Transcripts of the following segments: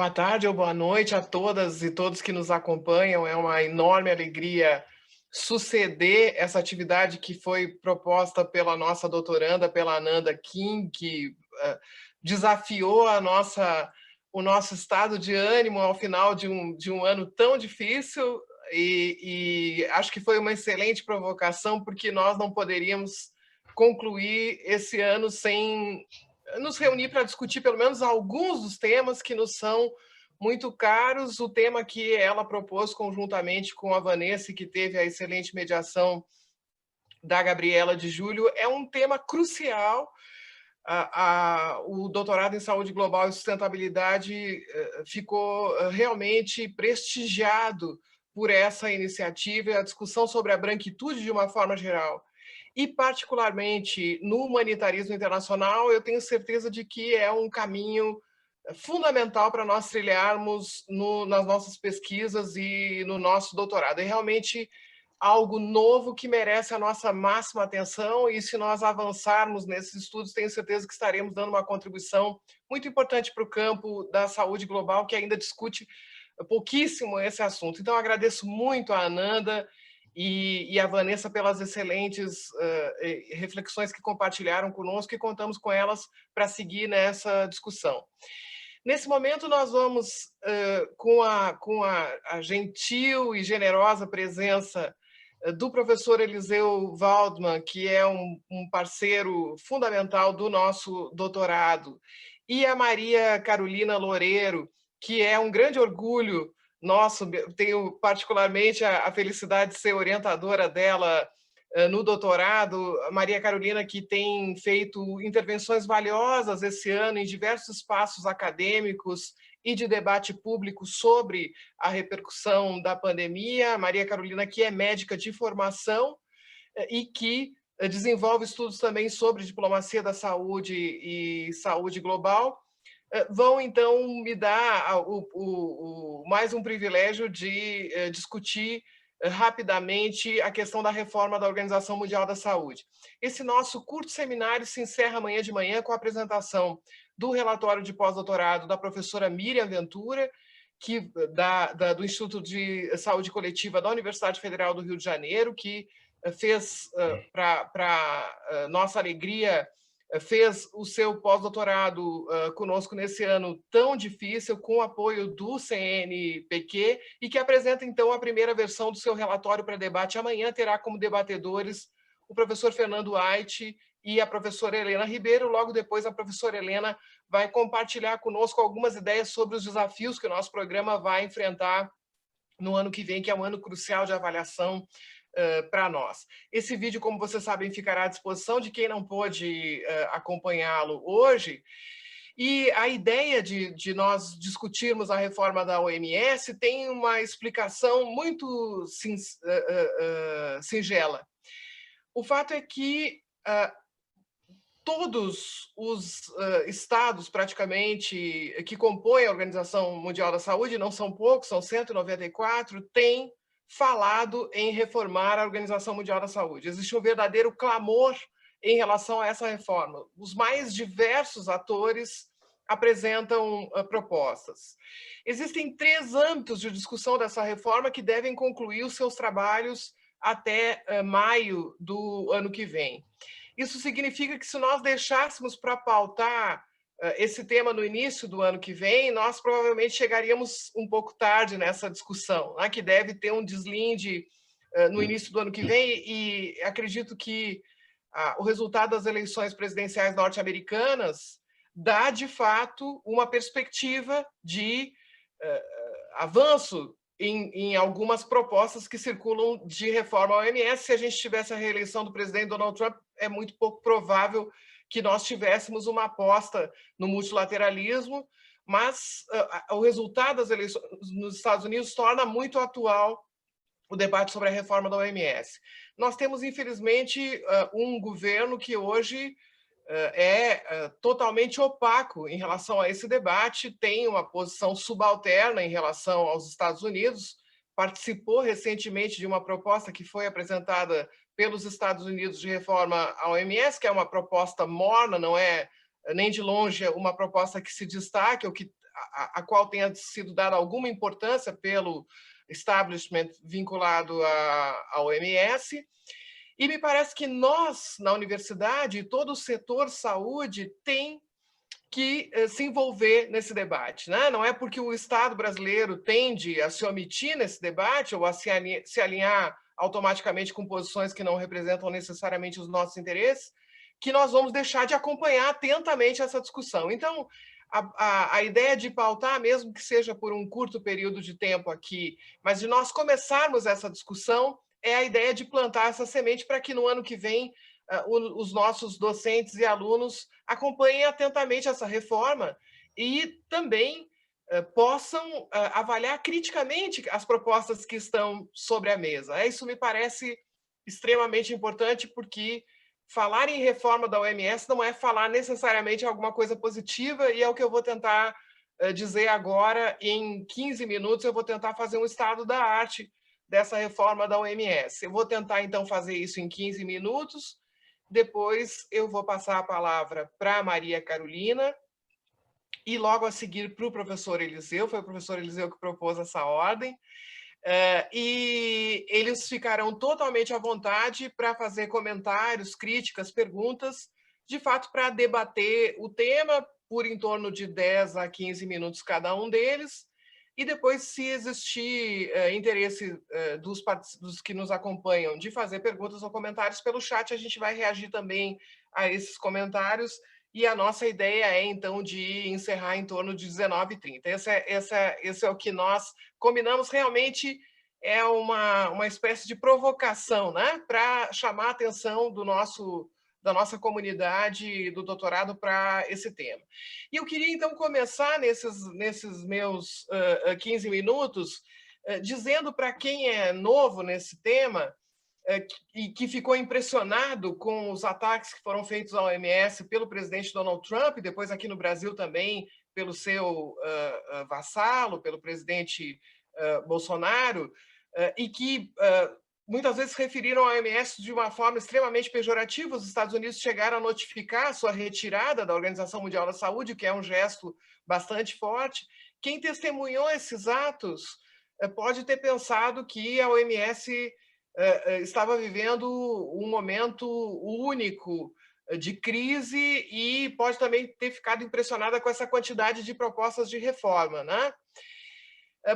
Boa tarde ou boa noite a todas e todos que nos acompanham. É uma enorme alegria suceder essa atividade que foi proposta pela nossa doutoranda, pela Ananda Kim, que desafiou o nosso estado de ânimo ao final de um ano tão difícil. E acho que foi uma excelente provocação, porque nós não poderíamos concluir esse ano sem nos reunir para discutir pelo menos alguns dos temas que nos são muito caros. O tema que ela propôs conjuntamente com a Vanessa, que teve a excelente mediação da Gabriela de Júlio, é um tema crucial. O doutorado em saúde global e sustentabilidade ficou realmente prestigiado por essa iniciativa e a discussão sobre a branquitude de uma forma geral. E, particularmente, no humanitarismo internacional, eu tenho certeza de que é um caminho fundamental para nós trilharmos nas nossas pesquisas e no nosso doutorado. É realmente algo novo que merece a nossa máxima atenção, e se nós avançarmos nesses estudos, tenho certeza que estaremos dando uma contribuição muito importante para o campo da saúde global, que ainda discute pouquíssimo esse assunto. Então, agradeço muito a Ananda e a Vanessa pelas excelentes reflexões que compartilharam conosco, e contamos com elas para seguir nessa discussão. Nesse momento, nós vamos, com a gentil e generosa presença do professor Eliseu Waldman, que é um parceiro fundamental do nosso doutorado, e a Maria Carolina Loureiro, que é um grande orgulho nosso. Tenho particularmente a felicidade de ser orientadora dela no doutorado. A Maria Carolina, que tem feito intervenções valiosas esse ano em diversos espaços acadêmicos e de debate público sobre a repercussão da pandemia. A Maria Carolina, que é médica de formação e que desenvolve estudos também sobre diplomacia da saúde e saúde global, vão, então, me dar mais um privilégio de discutir rapidamente a questão da reforma da Organização Mundial da Saúde. Esse nosso curto seminário se encerra amanhã de manhã com a apresentação do relatório de pós-doutorado da professora Miriam Ventura, do Instituto de Saúde Coletiva da Universidade Federal do Rio de Janeiro, que fez, para nossa alegria, fez o seu pós-doutorado conosco nesse ano tão difícil, com o apoio do CNPq, e que apresenta, então, a primeira versão do seu relatório para debate. Amanhã terá como debatedores o professor Fernando Ait e a professora Helena Ribeiro. Logo depois, a professora Helena vai compartilhar conosco algumas ideias sobre os desafios que o nosso programa vai enfrentar no ano que vem, que é um ano crucial de avaliação para nós. Esse vídeo, como vocês sabem, ficará à disposição de quem não pôde acompanhá-lo hoje. E a ideia de nós discutirmos a reforma da OMS tem uma explicação muito singela. O fato é que todos os estados, praticamente, que compõem a Organização Mundial da Saúde, não são poucos, são 194, têm falado em reformar a Organização Mundial da Saúde. Existe um verdadeiro clamor em relação a essa reforma. Os mais diversos atores apresentam propostas. Existem 3 âmbitos de discussão dessa reforma que devem concluir os seus trabalhos até maio do ano que vem. Isso significa que, se nós deixássemos para pautar esse tema no início do ano que vem, nós provavelmente chegaríamos um pouco tarde nessa discussão, né, que deve ter um deslinde no início do ano que vem, e acredito que o resultado das eleições presidenciais norte-americanas dá, de fato, uma perspectiva de avanço em algumas propostas que circulam de reforma à OMS. Se a gente tivesse a reeleição do presidente Donald Trump, é muito pouco provável que nós tivéssemos uma aposta no multilateralismo, mas o resultado das eleições nos Estados Unidos torna muito atual o debate sobre a reforma da OMS. Nós temos, infelizmente, um governo que hoje é totalmente opaco em relação a esse debate, tem uma posição subalterna em relação aos Estados Unidos, participou recentemente de uma proposta que foi apresentada pelos Estados Unidos de reforma à OMS, que é uma proposta morna, não é nem de longe uma proposta que se destaque ou que a qual tenha sido dada alguma importância pelo establishment vinculado à OMS, e me parece que nós, na universidade, todo o setor saúde tem que se envolver nesse debate, né? Não é porque o Estado brasileiro tende a se omitir nesse debate ou a se alinhar automaticamente com posições que não representam necessariamente os nossos interesses, que nós vamos deixar de acompanhar atentamente essa discussão. Então, a ideia de pautar, mesmo que seja por um curto período de tempo aqui, mas de nós começarmos essa discussão, é a ideia de plantar essa semente para que no ano que vem os nossos docentes e alunos acompanhem atentamente essa reforma e também possam avaliar criticamente as propostas que estão sobre a mesa. Isso me parece extremamente importante, porque falar em reforma da OMS não é falar necessariamente alguma coisa positiva, e é o que eu vou tentar dizer agora. Em 15 minutos eu vou tentar fazer um estado da arte dessa reforma da OMS. Eu vou tentar, então, fazer isso em 15 minutos. Depois eu vou passar a palavra para a Maria Carolina e logo a seguir para o professor Eliseu. Foi o professor Eliseu que propôs essa ordem. E eles ficarão totalmente à vontade para fazer comentários, críticas, perguntas, de fato, para debater o tema por em torno de 10 a 15 minutos cada um deles. E depois, se existir interesse dos que nos acompanham de fazer perguntas ou comentários pelo chat, a gente vai reagir também a esses comentários. E a nossa ideia é, então, de encerrar em torno de 19h30. Esse é o que nós combinamos. Realmente é uma espécie de provocação, né, para chamar a atenção da nossa comunidade do doutorado para esse tema. E eu queria, então, começar nesses meus 15 minutos dizendo para quem é novo nesse tema e que ficou impressionado com os ataques que foram feitos à OMS pelo presidente Donald Trump, e depois aqui no Brasil também pelo seu vassalo, pelo presidente Bolsonaro, e que muitas vezes referiram a OMS de uma forma extremamente pejorativa. Os Estados Unidos chegaram a notificar a sua retirada da Organização Mundial da Saúde, o que é um gesto bastante forte. Quem testemunhou esses atos pode ter pensado que a OMS estava vivendo um momento único de crise e pode também ter ficado impressionada com essa quantidade de propostas de reforma, né?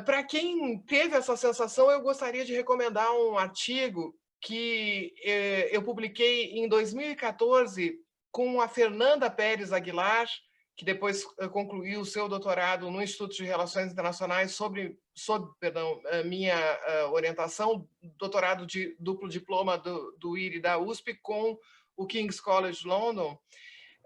Para quem teve essa sensação, eu gostaria de recomendar um artigo que eu publiquei em 2014 com a Fernanda Pérez Aguilar, que depois concluiu o seu doutorado no Instituto de Relações Internacionais sob minha orientação, doutorado de duplo diploma do IRI e da USP com o King's College London.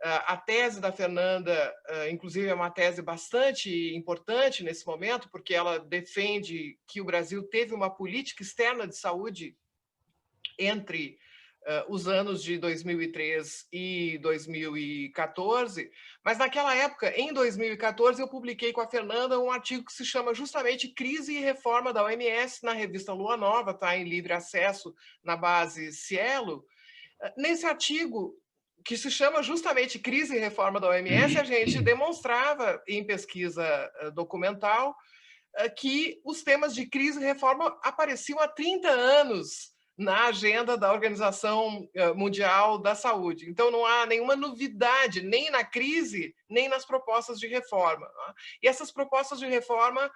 A tese da Fernanda, inclusive, é uma tese bastante importante nesse momento, porque ela defende que o Brasil teve uma política externa de saúde entre os anos de 2003 e 2014, mas naquela época, em 2014, eu publiquei com a Fernanda um artigo que se chama justamente Crise e Reforma da OMS, na revista Lua Nova, está em livre acesso na base Cielo. Nesse artigo, que se chama justamente Crise e Reforma da OMS, a gente demonstrava em pesquisa documental que os temas de crise e reforma apareciam há 30 anos na agenda da Organização Mundial da Saúde. Então, não há nenhuma novidade, nem na crise, nem nas propostas de reforma. E essas propostas de reforma,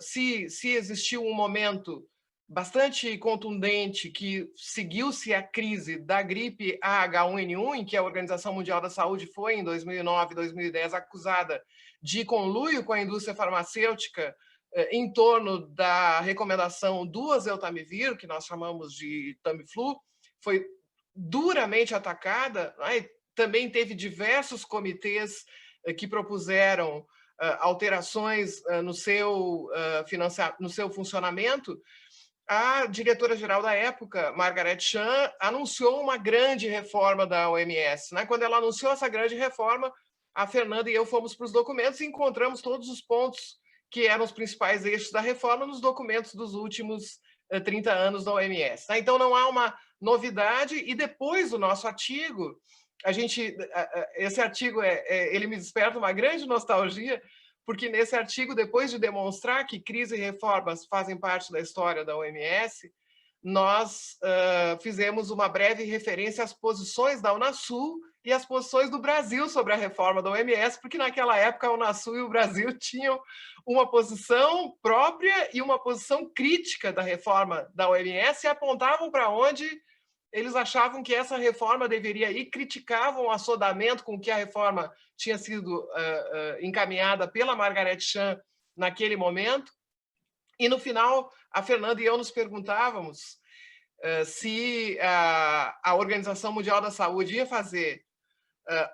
se existiu um momento bastante contundente que seguiu-se a crise da gripe H1N1, em que a Organização Mundial da Saúde foi, em 2009 e 2010, acusada de conluio com a indústria farmacêutica em torno da recomendação do oseltamivir, que nós chamamos de Tamiflu, foi duramente atacada, né? Também teve diversos comitês que propuseram alterações no seu funcionamento. A diretora-geral da época, Margaret Chan, anunciou uma grande reforma da OMS. Né? Quando ela anunciou essa grande reforma, a Fernanda e eu fomos para os documentos e encontramos todos os pontos que eram os principais eixos da reforma nos documentos dos últimos 30 anos da OMS. Então, não há uma novidade. E depois do nosso artigo, esse artigo ele me desperta uma grande nostalgia, porque nesse artigo, depois de demonstrar que crise e reformas fazem parte da história da OMS, nós fizemos uma breve referência às posições da Unasul e às posições do Brasil sobre a reforma da OMS, porque naquela época a Unasul e o Brasil tinham uma posição própria e uma posição crítica da reforma da OMS e apontavam para onde eles achavam que essa reforma deveria ir, criticavam o assodamento com que a reforma tinha sido encaminhada pela Margaret Chan naquele momento. E, no final, a Fernanda e eu nos perguntávamos se a Organização Mundial da Saúde ia fazer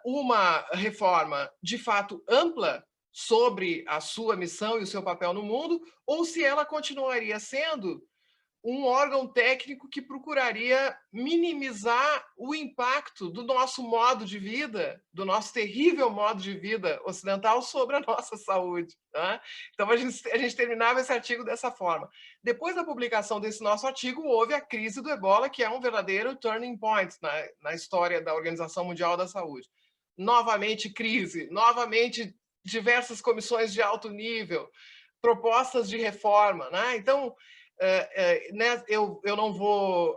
uma reforma, de fato, ampla sobre a sua missão e o seu papel no mundo, ou se ela continuaria sendo um órgão técnico que procuraria minimizar o impacto do nosso modo de vida, do nosso terrível modo de vida ocidental sobre a nossa saúde. Tá? Então, a gente terminava esse artigo dessa forma. Depois da publicação desse nosso artigo, houve a crise do Ebola, que é um verdadeiro turning point na história da Organização Mundial da Saúde. Novamente crise, novamente diversas comissões de alto nível, propostas de reforma. Né? Então, eu não vou,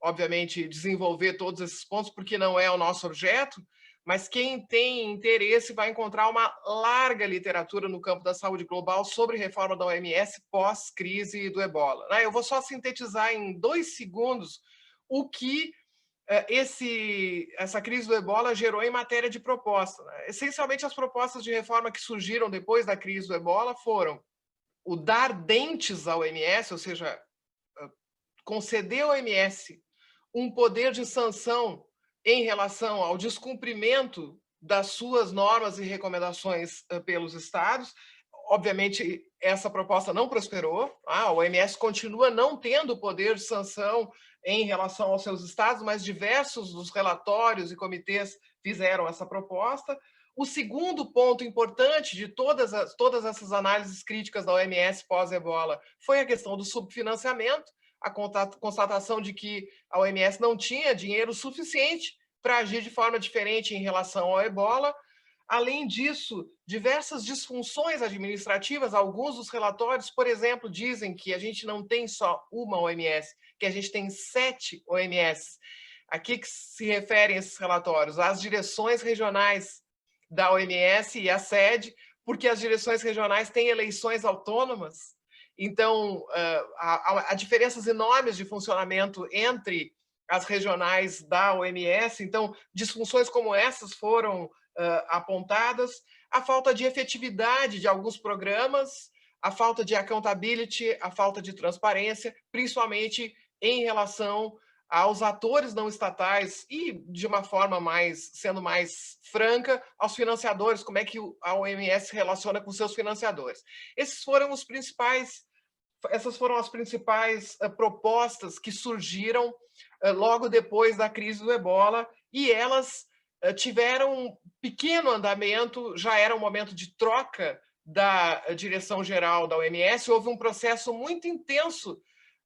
obviamente, desenvolver todos esses pontos, porque não é o nosso objeto, mas quem tem interesse vai encontrar uma larga literatura no campo da saúde global sobre reforma da OMS pós-crise do Ebola. Eu vou só sintetizar em 2 segundos o que essa crise do Ebola gerou em matéria de proposta. Essencialmente, as propostas de reforma que surgiram depois da crise do Ebola foram o dar dentes à OMS, ou seja, conceder à OMS um poder de sanção em relação ao descumprimento das suas normas e recomendações pelos estados. Obviamente, essa proposta não prosperou. A OMS continua não tendo poder de sanção em relação aos seus estados, mas diversos dos relatórios e comitês fizeram essa proposta. O segundo ponto importante de todas essas análises críticas da OMS pós-Ebola foi a questão do subfinanciamento, a constatação de que a OMS não tinha dinheiro suficiente para agir de forma diferente em relação ao Ebola. Além disso, diversas disfunções administrativas, alguns dos relatórios, por exemplo, dizem que a gente não tem só uma OMS, que a gente tem 7 OMS. A que se referem esses relatórios? Às direções regionais da OMS e a sede, porque as direções regionais têm eleições autônomas. Então, há diferenças enormes de funcionamento entre as regionais da OMS. Então, disfunções como essas foram apontadas. A falta de efetividade de alguns programas, a falta de accountability, a falta de transparência, principalmente em relação aos atores não estatais e, de uma forma sendo mais franca, aos financiadores, como é que a OMS se relaciona com seus financiadores. Essas foram as principais propostas que surgiram logo depois da crise do Ebola, e elas tiveram um pequeno andamento, já era um momento de troca da direção-geral da OMS, houve um processo muito intenso,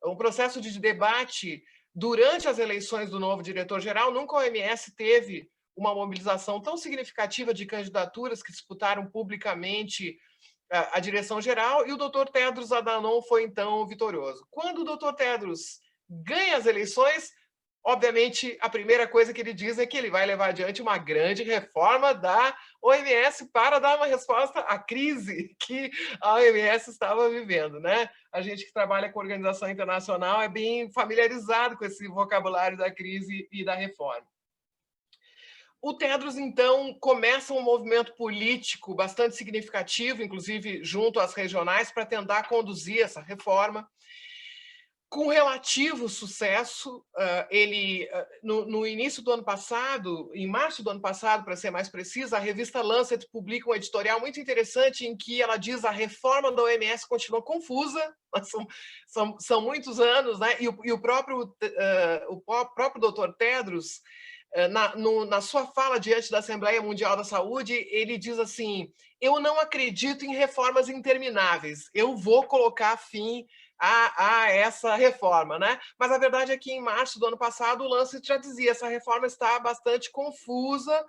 um processo de debate durante as eleições do novo diretor-geral. Nunca a OMS teve uma mobilização tão significativa de candidaturas que disputaram publicamente a direção-geral, e o Dr. Tedros Adhanom foi, então, vitorioso. Quando o Dr. Tedros ganha as eleições, obviamente, a primeira coisa que ele diz é que ele vai levar adiante uma grande reforma da OMS para dar uma resposta à crise que a OMS estava vivendo. Né? A gente que trabalha com organização internacional é bem familiarizado com esse vocabulário da crise e da reforma. O Tedros, então, começa um movimento político bastante significativo, inclusive junto às regionais, para tentar conduzir essa reforma. Com relativo sucesso, ele, no início do ano passado, em março do ano passado, para ser mais precisa, a revista Lancet publica um editorial muito interessante em que ela diz que a reforma da OMS continua confusa, são muitos anos, né? E o próprio Dr. Tedros, na sua fala diante da Assembleia Mundial da Saúde, ele diz assim: eu não acredito em reformas intermináveis, eu vou colocar fim a essa reforma, né? Mas a verdade é que em março do ano passado o Lancet já dizia: essa reforma está bastante confusa.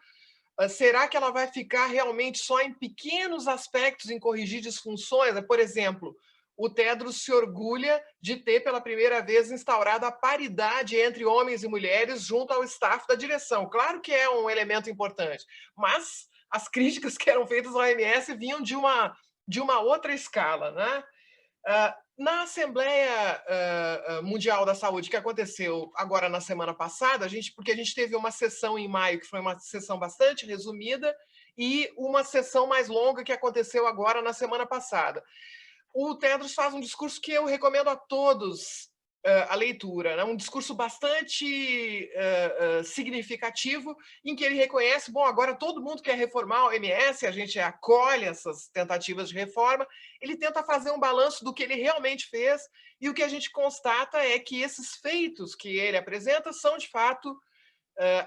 Será que ela vai ficar realmente só em pequenos aspectos, em corrigir disfunções? Por exemplo, o Tedros se orgulha de ter pela primeira vez instaurado a paridade entre homens e mulheres junto ao staff da direção. Claro que é um elemento importante, mas as críticas que eram feitas à OMS vinham de uma outra escala, né? Na Assembleia Mundial da Saúde, que aconteceu agora na semana passada, porque a gente teve uma sessão em maio, que foi uma sessão bastante resumida, e uma sessão mais longa que aconteceu agora na semana passada. O Tedros faz um discurso que eu recomendo a todos a leitura, né? Um discurso bastante significativo, em que ele reconhece, bom, agora todo mundo quer reformar a OMS, a gente acolhe essas tentativas de reforma, ele tenta fazer um balanço do que ele realmente fez, e o que a gente constata é que esses feitos que ele apresenta são, de fato,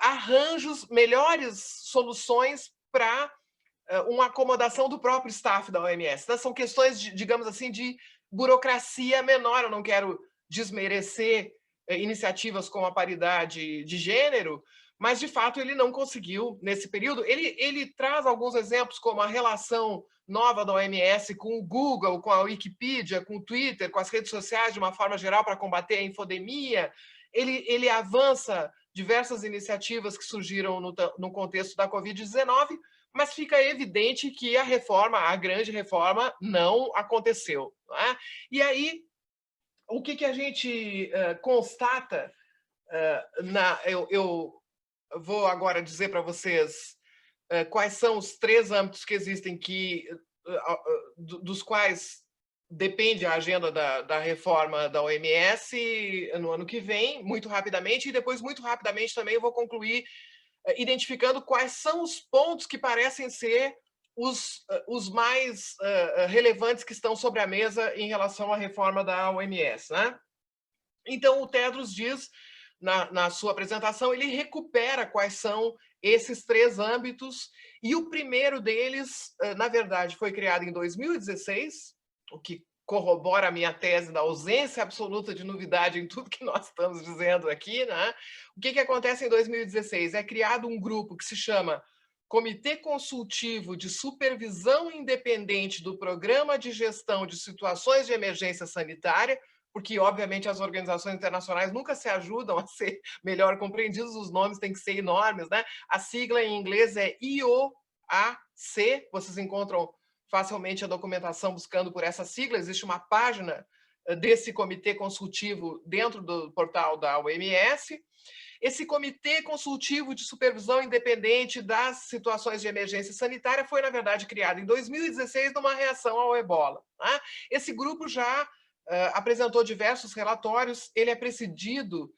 arranjos, melhores soluções para uma acomodação do próprio staff da OMS. Então, são questões, digamos assim, de burocracia menor. Eu não quero desmerecer iniciativas como a paridade de gênero, mas, de fato, ele não conseguiu nesse período. Ele traz alguns exemplos, como a relação nova da OMS com o Google, com a Wikipedia, com o Twitter, com as redes sociais, de uma forma geral, para combater a infodemia. Ele avança diversas iniciativas que surgiram no contexto da Covid-19, mas fica evidente que a reforma, a grande reforma, não aconteceu. Não é? E aí, o que a gente constata, eu vou agora dizer para vocês quais são os 3 âmbitos que existem dos quais depende a agenda da reforma da OMS no ano que vem, muito rapidamente, e depois, muito rapidamente, também eu vou concluir identificando quais são os pontos que parecem ser os mais relevantes que estão sobre a mesa em relação à reforma da OMS. Né? Então, o Tedros diz, na sua apresentação, ele recupera quais são esses 3 âmbitos, e o primeiro deles, na verdade, foi criado em 2016, o que corrobora a minha tese da ausência absoluta de novidade em tudo que nós estamos dizendo aqui. Né? O que acontece em 2016? É criado um grupo que se chama Comitê Consultivo de Supervisão Independente do Programa de Gestão de Situações de Emergência Sanitária, porque, obviamente, as organizações internacionais nunca se ajudam a ser melhor compreendidos, os nomes têm que ser enormes, né? A sigla em inglês é IOAC, vocês encontram facilmente a documentação buscando por essa sigla, existe uma página desse comitê consultivo dentro do portal da OMS. Esse Comitê Consultivo de Supervisão Independente das Situações de Emergência Sanitária foi, na verdade, criado em 2016 numa reação ao ebola. Né? Esse grupo já apresentou diversos relatórios, ele é presidido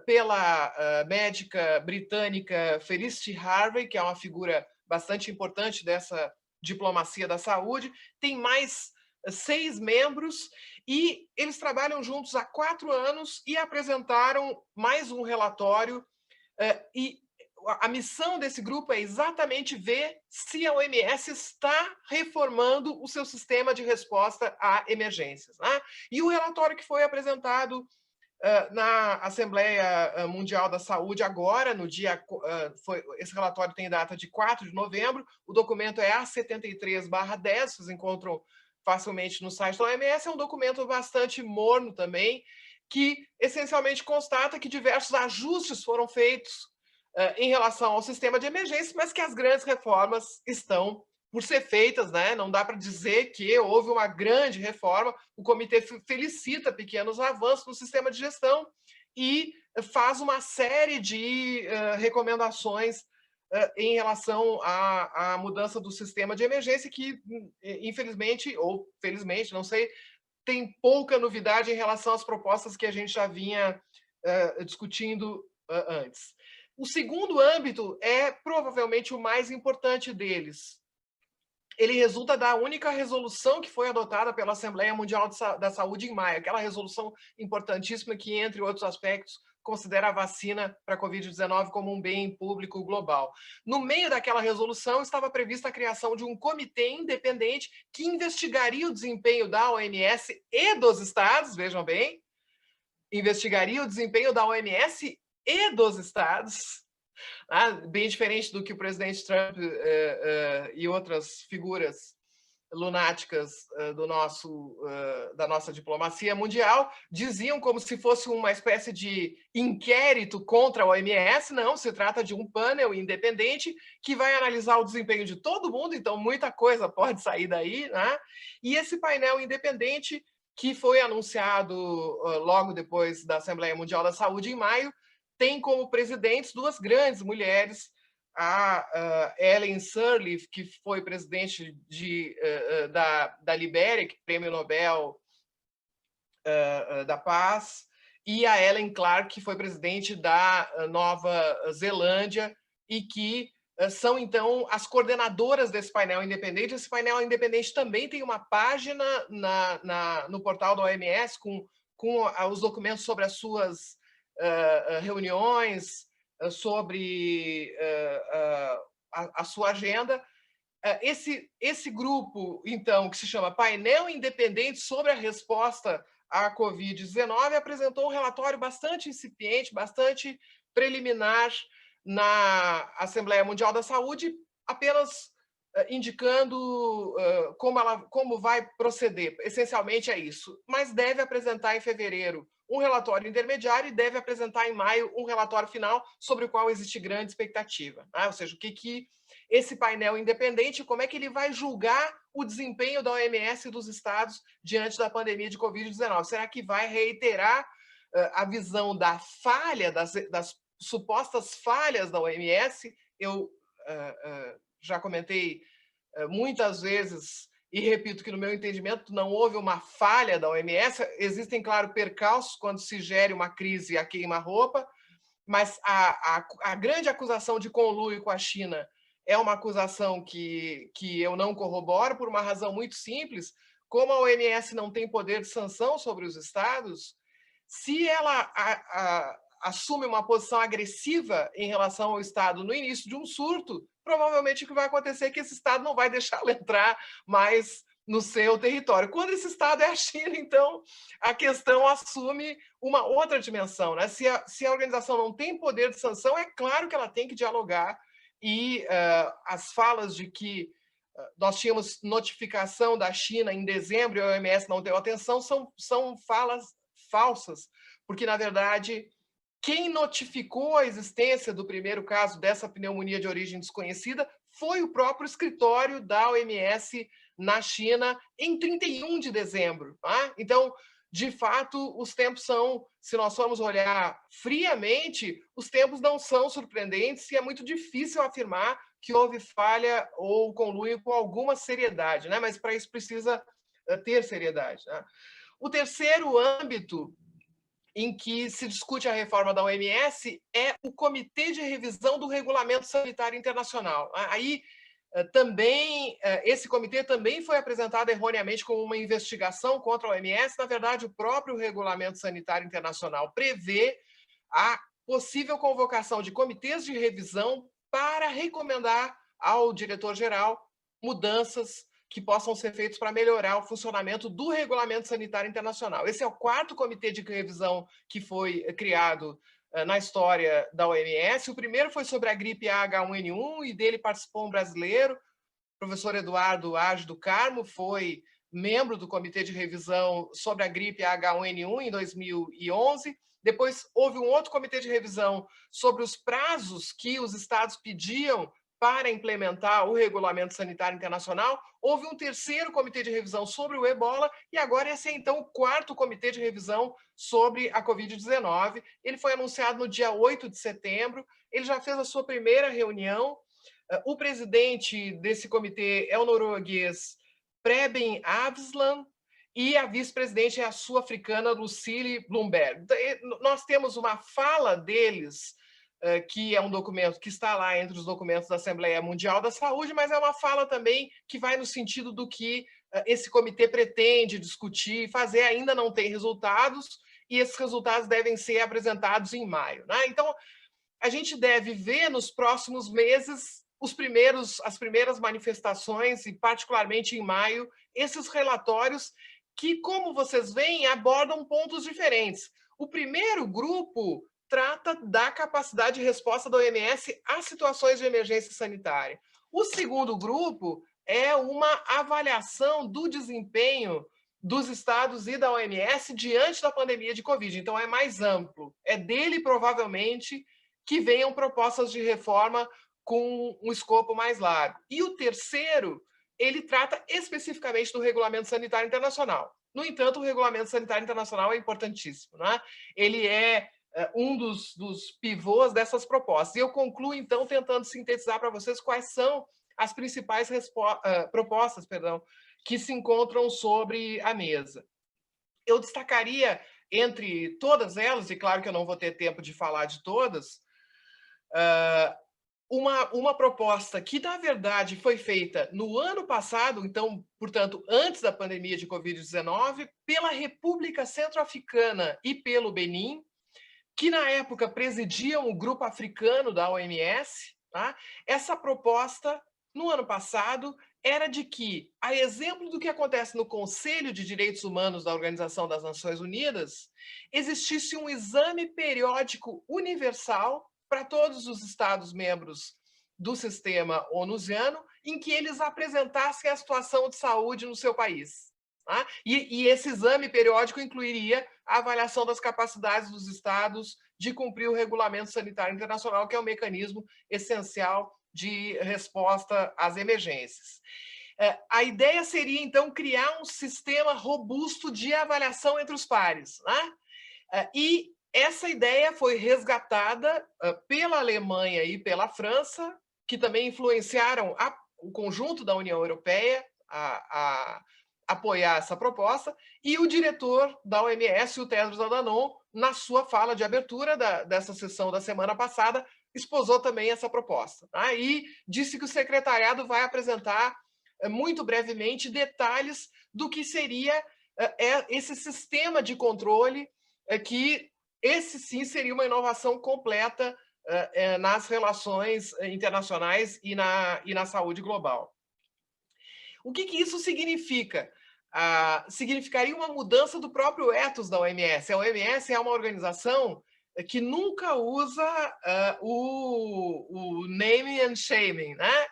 pela médica britânica Felicity Harvey, que é uma figura bastante importante dessa diplomacia da saúde, tem mais 6 membros, e eles trabalham juntos há 4 anos e apresentaram mais um relatório, e a missão desse grupo é exatamente ver se a OMS está reformando o seu sistema de resposta a emergências. Né? E o relatório que foi apresentado na Assembleia Mundial da Saúde agora, no dia... esse relatório tem data de 4 de novembro, o documento é A73/10, vocês encontram facilmente no site da OMS, é um documento bastante morno também, que essencialmente constata que diversos ajustes foram feitos em relação ao sistema de emergência, mas que as grandes reformas estão por ser feitas, né? Não dá para dizer que houve uma grande reforma. O comitê felicita pequenos avanços no sistema de gestão e faz uma série de recomendações em relação à mudança do sistema de emergência, que, infelizmente, ou felizmente, não sei, tem pouca novidade em relação às propostas que a gente já vinha discutindo antes. O segundo âmbito é provavelmente o mais importante deles. Ele resulta da única resolução que foi adotada pela Assembleia Mundial da Saúde em maio, aquela resolução importantíssima que, entre outros aspectos, considera a vacina para a Covid-19 como um bem público global. No meio daquela resolução estava prevista a criação de um comitê independente que investigaria o desempenho da OMS e dos estados, vejam bem, investigaria o desempenho da OMS e dos estados, bem diferente do que o presidente Trump e outras figuras lunáticas da nossa diplomacia mundial diziam, como se fosse uma espécie de inquérito contra a OMS. Não, se trata de um painel independente que vai analisar o desempenho de todo mundo, então muita coisa pode sair daí, né? E esse painel independente, que foi anunciado logo depois da Assembleia Mundial da Saúde em maio, tem como presidentes duas grandes mulheres, a Ellen Sirleaf, que foi presidente da Libéria, que é o Prêmio Nobel da Paz, e a Ellen Clark, que foi presidente da Nova Zelândia, e que são, então, as coordenadoras desse painel independente. Esse painel independente também tem uma página no portal da OMS com os documentos sobre as suas reuniões, sobre a sua agenda. Esse grupo, então, que se chama Painel Independente sobre a Resposta à Covid-19, apresentou um relatório bastante incipiente, bastante preliminar na Assembleia Mundial da Saúde, apenas indicando como vai proceder. Essencialmente é isso. Mas deve apresentar em fevereiro um relatório intermediário e deve apresentar em maio um relatório final sobre o qual existe grande expectativa. Ou seja, o que esse painel independente, como é que ele vai julgar o desempenho da OMS e dos estados diante da pandemia de Covid-19? Será que vai reiterar a visão da falha, das supostas falhas da OMS? Eu já comentei muitas vezes e repito que, no meu entendimento, não houve uma falha da OMS. Existem, claro, percalços quando se gere uma crise a queima-roupa, mas a grande acusação de conluio com a China é uma acusação que eu não corroboro por uma razão muito simples. Como a OMS não tem poder de sanção sobre os estados, se ela assume uma posição agressiva em relação ao estado no início de um surto, provavelmente o que vai acontecer é que esse estado não vai deixá-lo entrar mais no seu território. Quando esse estado é a China, então a questão assume uma outra dimensão, né? Se a organização não tem poder de sanção, é claro que ela tem que dialogar, e as falas de que nós tínhamos notificação da China em dezembro e a OMS não deu atenção são falas falsas, porque, na verdade, quem notificou a existência do primeiro caso dessa pneumonia de origem desconhecida foi o próprio escritório da OMS na China em 31 de dezembro. Tá? Então, de fato, os tempos são, se nós formos olhar friamente, os tempos não são surpreendentes e é muito difícil afirmar que houve falha ou conluio com alguma seriedade, né? Mas para isso precisa ter seriedade. Né? O terceiro âmbito em que se discute a reforma da OMS é o Comitê de Revisão do Regulamento Sanitário Internacional. Aí também, esse comitê também foi apresentado erroneamente como uma investigação contra a OMS. Na verdade, o próprio Regulamento Sanitário Internacional prevê a possível convocação de comitês de revisão para recomendar ao diretor-geral mudanças que possam ser feitos para melhorar o funcionamento do Regulamento Sanitário Internacional. Esse é o quarto comitê de revisão que foi criado na história da OMS. O primeiro foi sobre a gripe H1N1 e dele participou um brasileiro, o professor Eduardo Age do Carmo, foi membro do comitê de revisão sobre a gripe H1N1 em 2011. Depois houve um outro comitê de revisão sobre os prazos que os estados pediam para implementar o Regulamento Sanitário Internacional. Houve um terceiro comitê de revisão sobre o ebola e agora esse é, então, o quarto comitê de revisão sobre a Covid-19. Ele foi anunciado no dia 8 de setembro, ele já fez a sua primeira reunião. O presidente desse comitê é o norueguês Preben Avisland e a vice-presidente é a sul-africana Lucille Bloomberg. Nós temos uma fala deles, que é um documento que está lá entre os documentos da Assembleia Mundial da Saúde, mas é uma fala também que vai no sentido do que esse comitê pretende discutir e fazer. Ainda não tem resultados, e esses resultados devem ser apresentados em maio, né? Então, a gente deve ver nos próximos meses as primeiras manifestações, e particularmente em maio, esses relatórios que, como vocês veem, abordam pontos diferentes. O primeiro grupo trata da capacidade de resposta da OMS a situações de emergência sanitária. O segundo grupo é uma avaliação do desempenho dos estados e da OMS diante da pandemia de Covid. Então, é mais amplo. É dele, provavelmente, que venham propostas de reforma com um escopo mais largo. E o terceiro, ele trata especificamente do Regulamento Sanitário Internacional. No entanto, o Regulamento Sanitário Internacional é importantíssimo, né? Ele é um dos pivôs dessas propostas. E eu concluo, então, tentando sintetizar para vocês quais são as principais propostas, que se encontram sobre a mesa. Eu destacaria entre todas elas, e claro que eu não vou ter tempo de falar de todas, uma proposta que, na verdade, foi feita no ano passado, então, portanto, antes da pandemia de Covid-19, pela República Centro-Africana e pelo Benin, que na época presidiam o grupo africano da OMS. Tá? Essa proposta, no ano passado, era de que, a exemplo do que acontece no Conselho de Direitos Humanos da Organização das Nações Unidas, existisse um exame periódico universal para todos os Estados-membros do sistema onusiano, em que eles apresentassem a situação de saúde no seu país. Tá? E esse exame periódico incluiria a avaliação das capacidades dos estados de cumprir o Regulamento Sanitário Internacional, que é um mecanismo essencial de resposta às emergências. A ideia seria, então, criar um sistema robusto de avaliação entre os pares. Né? E essa ideia foi resgatada pela Alemanha e pela França, que também influenciaram o conjunto da União Europeia a apoiar essa proposta, e o diretor da OMS, o Tedros Adhanom, na sua fala de abertura dessa sessão da semana passada, esposou também essa proposta. Tá? E disse que o secretariado vai apresentar muito brevemente detalhes do que seria esse sistema de controle, que esse sim seria uma inovação completa nas relações internacionais e na saúde global. O que isso significa? Significaria uma mudança do próprio ethos da OMS. A OMS é uma organização que nunca usa o naming and shaming. Né?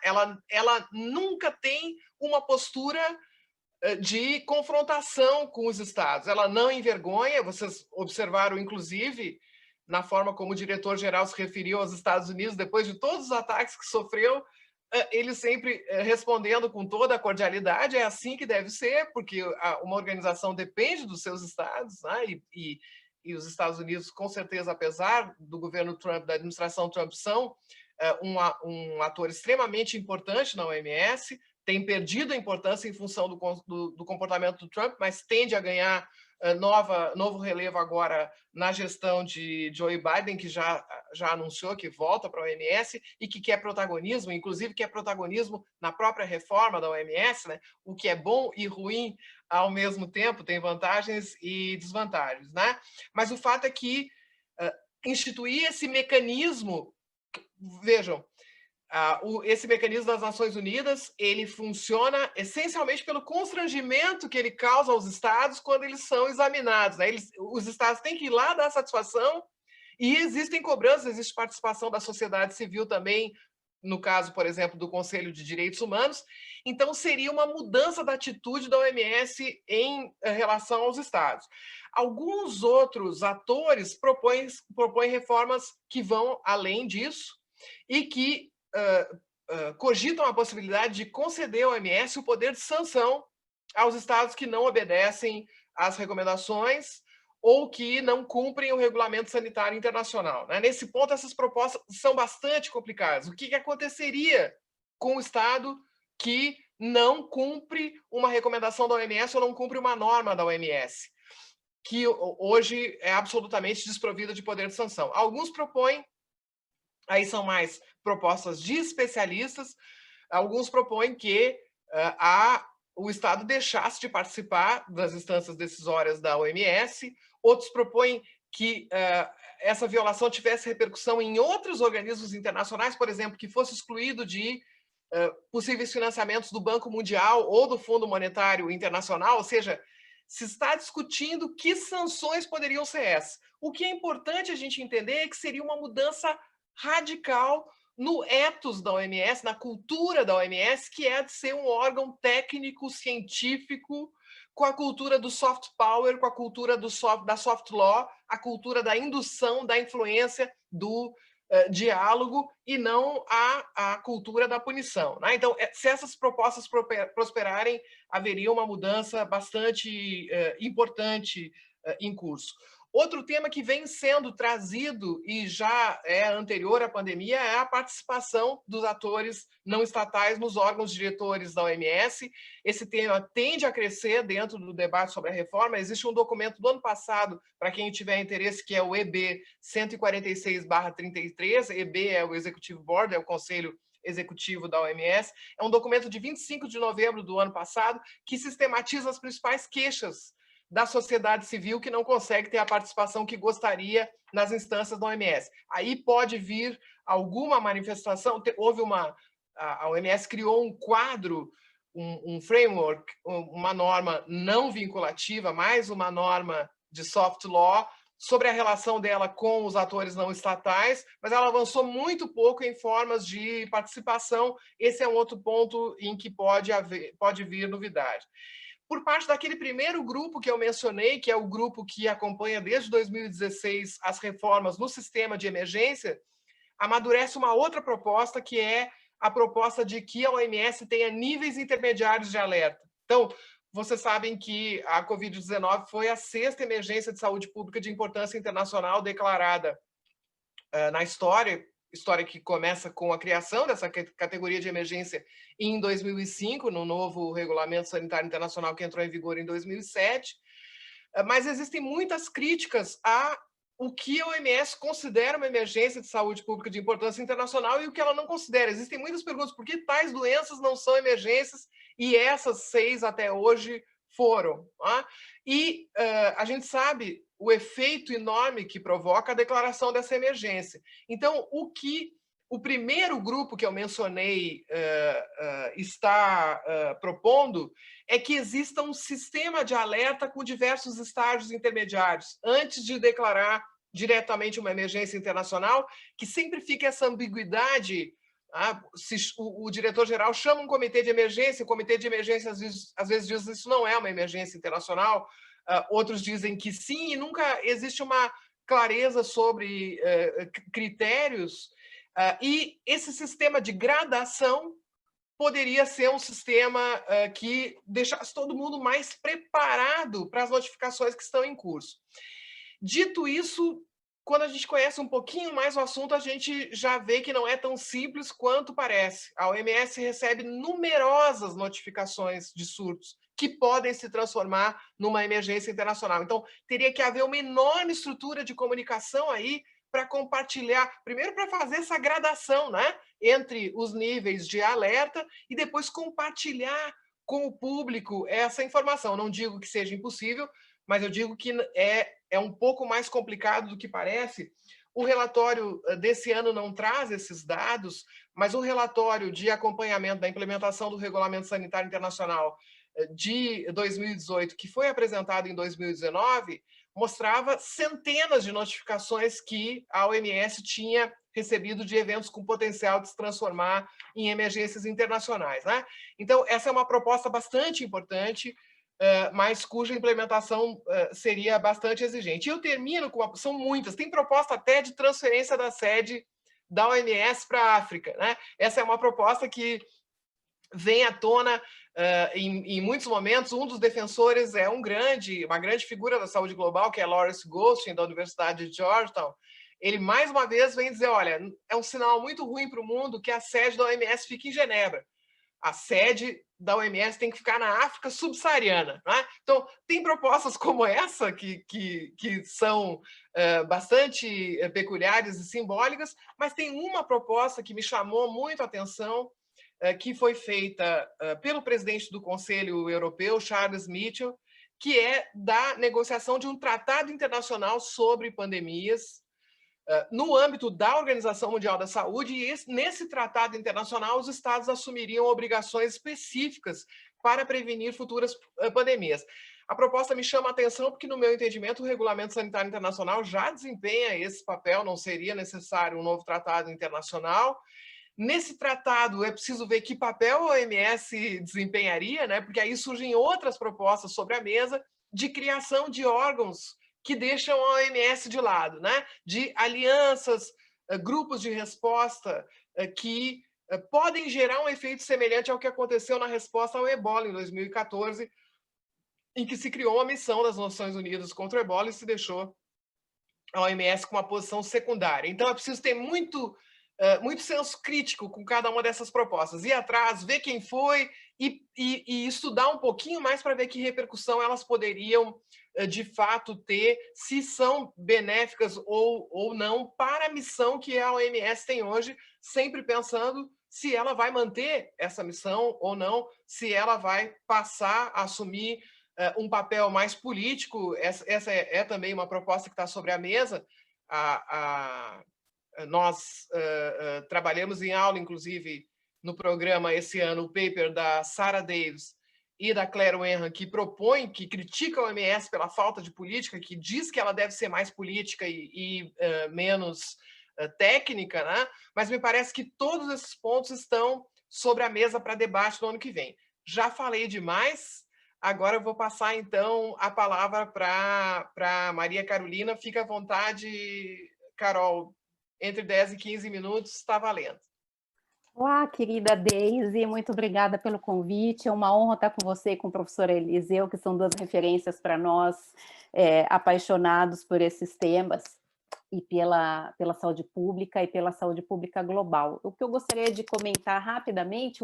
Ela nunca tem uma postura de confrontação com os estados. Ela não envergonha, vocês observaram, inclusive, na forma como o diretor-geral se referiu aos Estados Unidos, depois de todos os ataques que sofreu, ele sempre respondendo com toda a cordialidade. É assim que deve ser, porque uma organização depende dos seus estados, né? E os Estados Unidos, com certeza, apesar do governo Trump, da administração Trump, são um ator extremamente importante na OMS, tem perdido a importância em função do comportamento do Trump, mas tende a ganhar novo relevo agora na gestão de Joe Biden, que já anunciou que volta para a OMS e que quer protagonismo, inclusive quer protagonismo na própria reforma da OMS, né? O que é bom e ruim ao mesmo tempo, tem vantagens e desvantagens. Né? Mas o fato é que instituir esse mecanismo, vejam, esse mecanismo das Nações Unidas, ele funciona essencialmente pelo constrangimento que ele causa aos estados quando eles são examinados. Né? Os estados têm que ir lá dar satisfação, e existem cobranças, existe participação da sociedade civil também, no caso, por exemplo, do Conselho de Direitos Humanos. Então, seria uma mudança da atitude da OMS em relação aos estados. Alguns outros atores propõem reformas que vão além disso e que cogitam a possibilidade de conceder ao OMS o poder de sanção aos estados que não obedecem às recomendações ou que não cumprem o Regulamento Sanitário Internacional. Né? Nesse ponto, essas propostas são bastante complicadas. O que aconteceria com o estado que não cumpre uma recomendação da OMS ou não cumpre uma norma da OMS, que hoje é absolutamente desprovida de poder de sanção? Alguns propõem, aí são mais propostas de especialistas, alguns propõem que o Estado deixasse de participar das instâncias decisórias da OMS, outros propõem que essa violação tivesse repercussão em outros organismos internacionais, por exemplo, que fosse excluído de possíveis financiamentos do Banco Mundial ou do Fundo Monetário Internacional, ou seja, se está discutindo que sanções poderiam ser essas. O que é importante a gente entender é que seria uma mudança radical no ethos da OMS, na cultura da OMS, que é de ser um órgão técnico, científico, com a cultura do soft power, com a cultura da soft law, a cultura da indução, da influência, do diálogo, e não a cultura da punição. Né? Então, se essas propostas prosperarem, haveria uma mudança bastante importante em curso. Outro tema que vem sendo trazido e já é anterior à pandemia é a participação dos atores não estatais nos órgãos diretores da OMS. Esse tema tende a crescer dentro do debate sobre a reforma. Existe um documento do ano passado, para quem tiver interesse, que é o EB 146/33. EB é o Executive Board, é o Conselho Executivo da OMS. É um documento de 25 de novembro do ano passado que sistematiza as principais queixas da sociedade civil que não consegue ter a participação que gostaria nas instâncias da OMS. Aí pode vir alguma manifestação, a OMS criou um quadro, um framework, uma norma não vinculativa, mais uma norma de soft law, sobre a relação dela com os atores não estatais, mas ela avançou muito pouco em formas de participação. Esse é um outro ponto em que pode vir novidade. Por parte daquele primeiro grupo que eu mencionei, que é o grupo que acompanha desde 2016 as reformas no sistema de emergência, amadurece uma outra proposta, que é a proposta de que a OMS tenha níveis intermediários de alerta. Então, vocês sabem que a Covid-19 foi a 6ª emergência de saúde pública de importância internacional declarada na história que começa com a criação dessa categoria de emergência em 2005, no novo Regulamento Sanitário Internacional que entrou em vigor em 2007. Mas existem muitas críticas a o que a OMS considera uma emergência de saúde pública de importância internacional e o que ela não considera. Existem muitas perguntas: por que tais doenças não são emergências e essas 6 até hoje foram? Tá? E a gente sabe o efeito enorme que provoca a declaração dessa emergência. Então, o primeiro grupo que eu mencionei está propondo é que exista um sistema de alerta com diversos estágios intermediários, antes de declarar diretamente uma emergência internacional, que sempre fica essa ambiguidade. Se o diretor-geral chama um comitê de emergência, o comitê de emergência às vezes diz que isso não é uma emergência internacional, outros dizem que sim, e nunca existe uma clareza sobre critérios, e esse sistema de gradação poderia ser um sistema que deixasse todo mundo mais preparado para as notificações que estão em curso. Dito isso, quando a gente conhece um pouquinho mais o assunto, a gente já vê que não é tão simples quanto parece. A OMS recebe numerosas notificações de surtos que podem se transformar numa emergência internacional. Então, teria que haver uma enorme estrutura de comunicação aí para compartilhar, primeiro para fazer essa gradação, né, entre os níveis de alerta e depois compartilhar com o público essa informação. Não digo que seja impossível, mas eu digo que é um pouco mais complicado do que parece. O relatório desse ano não traz esses dados, mas o relatório de acompanhamento da implementação do Regulamento Sanitário Internacional de 2018, que foi apresentado em 2019, mostrava centenas de notificações que a OMS tinha recebido de eventos com potencial de se transformar em emergências internacionais. Né? Então, essa é uma proposta bastante importante, mas cuja implementação seria bastante exigente. E eu termino com são muitas, tem proposta até de transferência da sede da OMS para a África. Né? Essa é uma proposta que vem à tona em muitos momentos. Um dos defensores é uma grande figura da saúde global, que é Lawrence Goldstein, da Universidade de Georgetown. Ele, mais uma vez, vem dizer, olha, é um sinal muito ruim para o mundo que a sede da OMS fique em Genebra. A sede da OMS tem que ficar na África subsaariana. Né? Então, tem propostas como essa, que são bastante peculiares e simbólicas, mas tem uma proposta que me chamou muito a atenção, que foi feita pelo presidente do Conselho Europeu, Charles Michel, que é da negociação de um tratado internacional sobre pandemias, no âmbito da Organização Mundial da Saúde, e nesse tratado internacional os estados assumiriam obrigações específicas para prevenir futuras pandemias. A proposta me chama a atenção porque, no meu entendimento, o Regulamento Sanitário Internacional já desempenha esse papel, não seria necessário um novo tratado internacional. Nesse tratado, é preciso ver que papel a OMS desempenharia, né? Porque aí surgem outras propostas sobre a mesa de criação de órgãos que deixam a OMS de lado, né? De alianças, grupos de resposta que podem gerar um efeito semelhante ao que aconteceu na resposta ao Ebola em 2014, em que se criou uma missão das Nações Unidas contra o Ebola e se deixou a OMS com uma posição secundária. Então, é preciso ter muito senso crítico com cada uma dessas propostas, ir atrás, ver quem foi e estudar um pouquinho mais para ver que repercussão elas poderiam, de fato, ter, se são benéficas ou não para a missão que a OMS tem hoje, sempre pensando se ela vai manter essa missão ou não, se ela vai passar a assumir um papel mais político. Essa é também uma proposta que está sobre a mesa. Nós trabalhamos em aula, inclusive, no programa esse ano, o paper da Sarah Davis e da Claire Wenham, que propõe, que critica a OMS pela falta de política, que diz que ela deve ser mais política e menos técnica, né? Mas me parece que todos esses pontos estão sobre a mesa para debate no ano que vem. Já falei demais. Agora eu vou passar, então, a palavra para Maria Carolina. Fica à vontade, Carol. Entre 10 e 15 minutos, está valendo. Olá, querida Deise, muito obrigada pelo convite. É uma honra estar com você e com o professor Eliseu, que são duas referências para nós, apaixonados por esses temas e pela saúde pública e pela saúde pública global. O que eu gostaria de comentar rapidamente,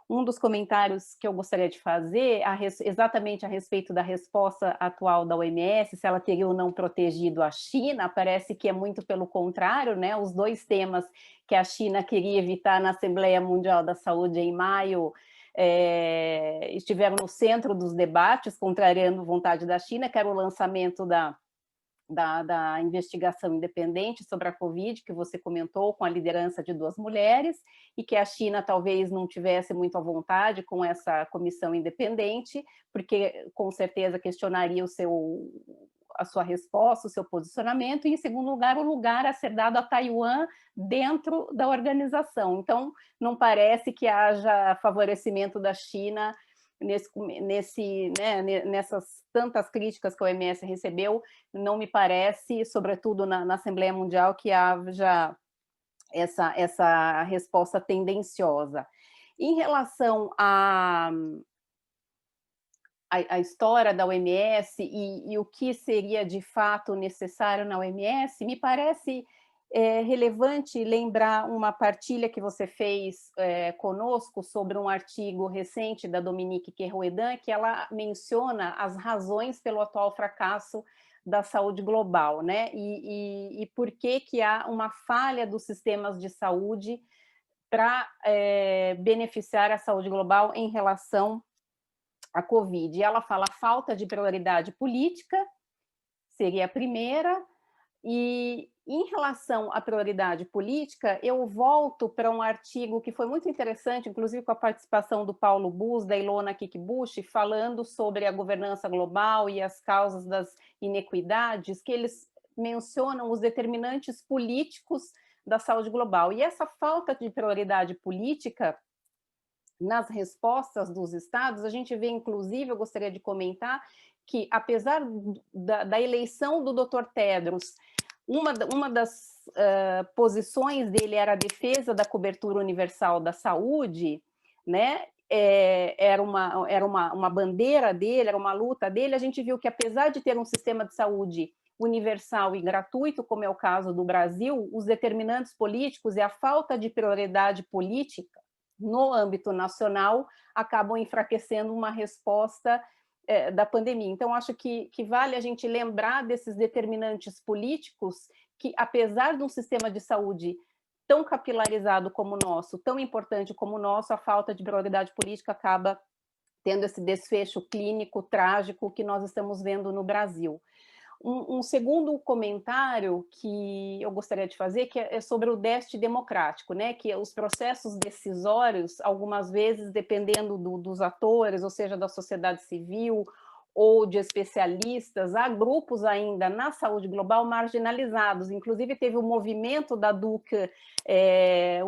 um dos comentários que eu gostaria de fazer exatamente a respeito da resposta atual da OMS, se ela teria ou não protegido a China. Parece que é muito pelo contrário, né? Os dois temas que a China queria evitar na Assembleia Mundial da Saúde em maio estiveram no centro dos debates, contrariando a vontade da China, que era o lançamento da investigação independente sobre a Covid, que você comentou, com a liderança de duas mulheres, e que a China talvez não tivesse muito à vontade com essa comissão independente, porque com certeza questionaria a sua resposta, o seu posicionamento, e em segundo lugar, o lugar a ser dado a Taiwan dentro da organização. Então, não parece que haja favorecimento da China nessas tantas críticas que a OMS recebeu. Não me parece, sobretudo na Assembleia Mundial, que haja essa resposta tendenciosa. Em relação à história da OMS e o que seria de fato necessário na OMS, me parece relevante lembrar uma partilha que você fez conosco sobre um artigo recente da Dominique Kerrouedan, que ela menciona as razões pelo atual fracasso da saúde global, né? E por que há uma falha dos sistemas de saúde para beneficiar a saúde global em relação à Covid. E ela fala falta de prioridade política, seria a primeira. E em relação à prioridade política, eu volto para um artigo que foi muito interessante, inclusive com a participação do Paulo Bus, da Ilona Kikbushi, falando sobre a governança global e as causas das inequidades, que eles mencionam os determinantes políticos da saúde global. E essa falta de prioridade política nas respostas dos estados, a gente vê, inclusive, eu gostaria de comentar, que apesar da eleição do Dr. Tedros, uma das posições dele era a defesa da cobertura universal da saúde, né? Era uma bandeira dele, era uma luta dele. A gente viu que, apesar de ter um sistema de saúde universal e gratuito, como é o caso do Brasil, os determinantes políticos e a falta de prioridade política no âmbito nacional acabam enfraquecendo uma resposta da pandemia. Então, acho que vale a gente lembrar desses determinantes políticos que, apesar de um sistema de saúde tão capilarizado como o nosso, tão importante como o nosso, a falta de prioridade política acaba tendo esse desfecho clínico trágico que nós estamos vendo no Brasil. Um segundo comentário que eu gostaria de fazer, que é sobre o déficit democrático, né? Que os processos decisórios, algumas vezes, dependendo dos atores, ou seja, da sociedade civil ou de especialistas, há grupos ainda na saúde global marginalizados. Inclusive, teve um movimento da Duke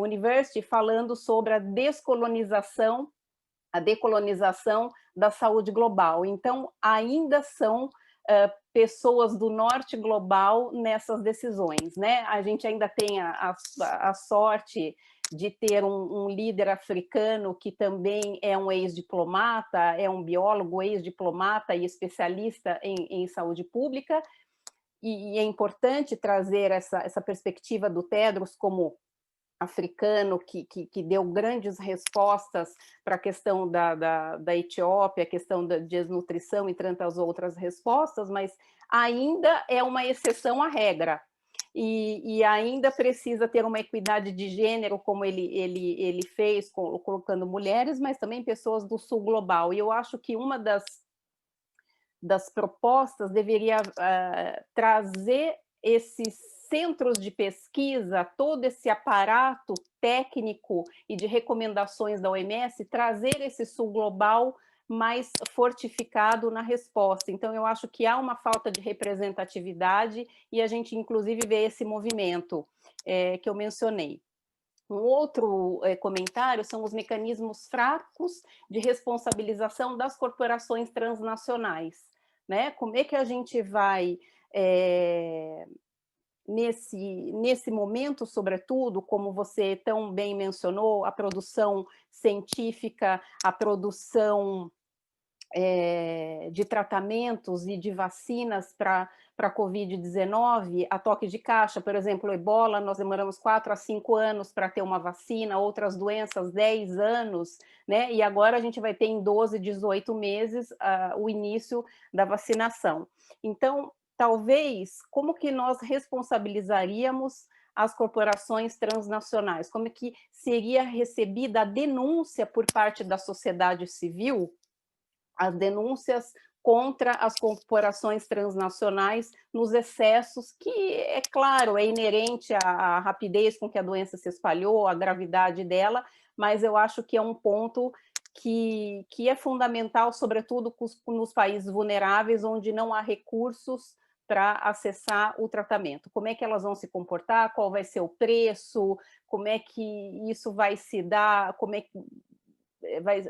University falando sobre a decolonização da saúde global. Então, ainda são pessoas do norte global nessas decisões, né? A gente ainda tem a sorte de ter um líder africano que também é um ex-diplomata, é um biólogo ex-diplomata e especialista em saúde pública, e é importante trazer essa perspectiva do Tedros como africano que deu grandes respostas para a questão da Etiópia, a questão da desnutrição e tantas outras respostas, mas ainda é uma exceção à regra. E ainda precisa ter uma equidade de gênero, como ele fez, colocando mulheres, mas também pessoas do sul global. E eu acho que uma das propostas deveria trazer esses centros de pesquisa, todo esse aparato técnico e de recomendações da OMS, trazer esse sul global mais fortificado na resposta. Então, eu acho que há uma falta de representatividade e a gente, inclusive, vê esse movimento que eu mencionei. Um outro comentário são os mecanismos fracos de responsabilização das corporações transnacionais, né? Como é que a gente vai, nesse momento, sobretudo, como você tão bem mencionou, a produção científica, a produção de tratamentos e de vacinas para a Covid-19, a toque de caixa, por exemplo, o Ebola, nós demoramos 4 a 5 anos para ter uma vacina, outras doenças 10 anos, né? E agora a gente vai ter em 12, 18 meses o início da vacinação. Então, talvez, como que nós responsabilizaríamos as corporações transnacionais? Como que seria recebida a denúncia por parte da sociedade civil, as denúncias contra as corporações transnacionais nos excessos, que, é claro, é inerente à rapidez com que a doença se espalhou, à gravidade dela, mas eu acho que é um ponto que é fundamental, sobretudo nos países vulneráveis, onde não há recursos para acessar o tratamento. Como é que elas vão se comportar, qual vai ser o preço, como é que isso vai se dar, como é que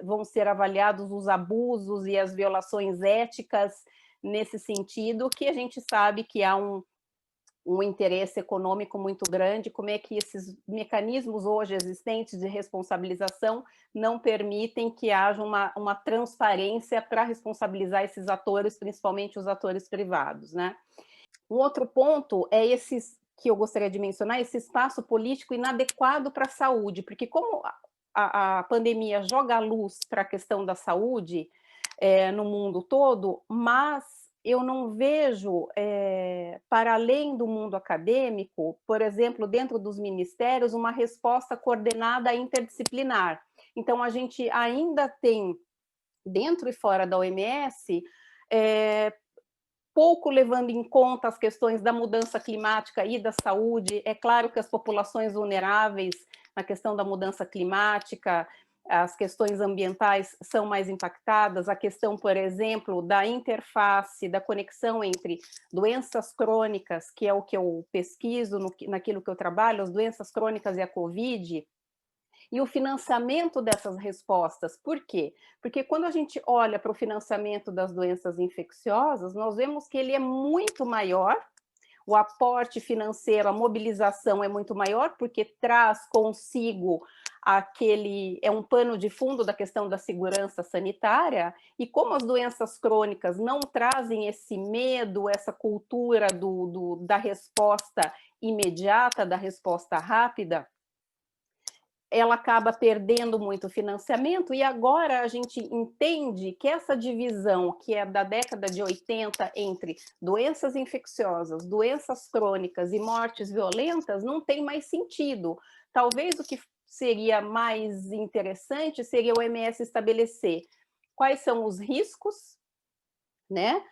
vão ser avaliados os abusos e as violações éticas nesse sentido, que a gente sabe que há um interesse econômico muito grande, como é que esses mecanismos hoje existentes de responsabilização não permitem que haja uma transparência para responsabilizar esses atores, principalmente os atores privados, né? Um outro ponto é que eu gostaria de mencionar, esse espaço político inadequado para a saúde, porque como a pandemia joga a luz para a questão da saúde no mundo todo, mas eu não vejo, para além do mundo acadêmico, por exemplo, dentro dos ministérios, uma resposta coordenada interdisciplinar. Então, a gente ainda tem, dentro e fora da OMS, pouco levando em conta as questões da mudança climática e da saúde. É claro que as populações vulneráveis, na questão da mudança climática, as questões ambientais são mais impactadas, a questão, por exemplo, da interface, da conexão entre doenças crônicas, que é o que eu pesquiso, naquilo que eu trabalho, as doenças crônicas e a Covid, e o financiamento dessas respostas. Por quê? Porque quando a gente olha para o financiamento das doenças infecciosas, nós vemos que ele é muito maior, o aporte financeiro, a mobilização é muito maior, porque traz consigo é um pano de fundo da questão da segurança sanitária, e como as doenças crônicas não trazem esse medo, essa cultura da resposta imediata, da resposta rápida, ela acaba perdendo muito financiamento, e agora a gente entende que essa divisão, que é da década de 80, entre doenças infecciosas, doenças crônicas e mortes violentas, não tem mais sentido. Talvez o que seria mais interessante seria o OMS estabelecer quais são os riscos, né?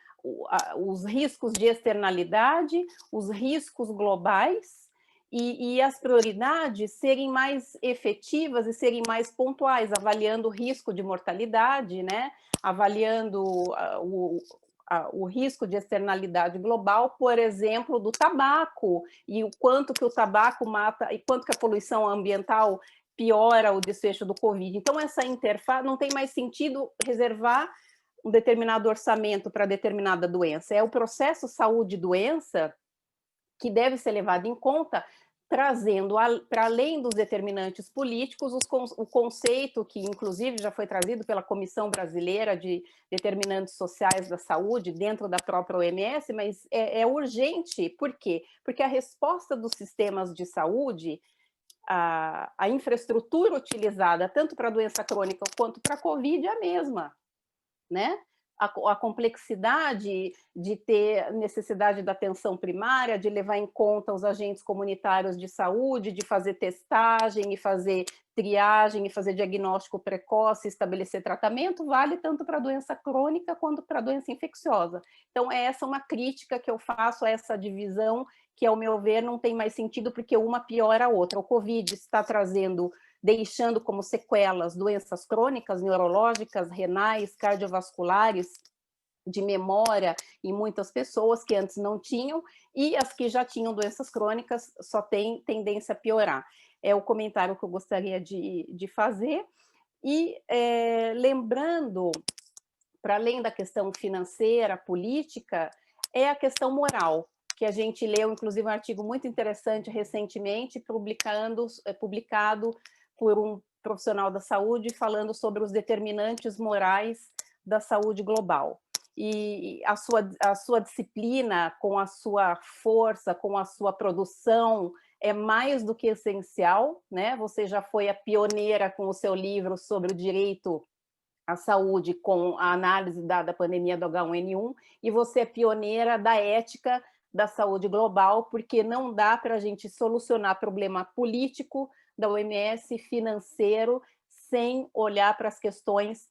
Os riscos de externalidade, os riscos globais, e as prioridades serem mais efetivas e serem mais pontuais, avaliando o risco de mortalidade, né? Avaliando o risco de externalidade global, por exemplo, do tabaco, e o quanto que o tabaco mata, e quanto que a poluição ambiental piora o desfecho do Covid. Então, essa interface, não tem mais sentido reservar um determinado orçamento para determinada doença. É o processo saúde-doença que deve ser levado em conta, trazendo, para além dos determinantes políticos, o conceito que, inclusive, já foi trazido pela Comissão Brasileira de Determinantes Sociais da Saúde, dentro da própria OMS, mas é urgente. Por quê? Porque a resposta dos sistemas de saúde, a infraestrutura utilizada, tanto para a doença crônica quanto para a Covid, é a mesma, né? A complexidade de ter necessidade da atenção primária, de levar em conta os agentes comunitários de saúde, de fazer testagem e fazer triagem e fazer diagnóstico precoce, estabelecer tratamento, vale tanto para a doença crônica quanto para a doença infecciosa. Então, essa é uma crítica que eu faço a essa divisão, que, ao meu ver, não tem mais sentido, porque uma piora a outra. O Covid está deixando como sequelas doenças crônicas, neurológicas, renais, cardiovasculares, de memória em muitas pessoas que antes não tinham, e as que já tinham doenças crônicas só têm tendência a piorar. É o comentário que eu gostaria de fazer. E lembrando, para além da questão financeira, política, é a questão moral, que a gente leu, inclusive, um artigo muito interessante recentemente, publicado por um profissional da saúde, falando sobre os determinantes morais da saúde global. E a sua disciplina, com a sua força, com a sua produção, é mais do que essencial, né? Você já foi a pioneira com o seu livro sobre o direito à saúde, com a análise da pandemia do H1N1, e você é pioneira da ética da saúde global, porque não dá para a gente solucionar problema político da OMS, financeiro, sem olhar para as questões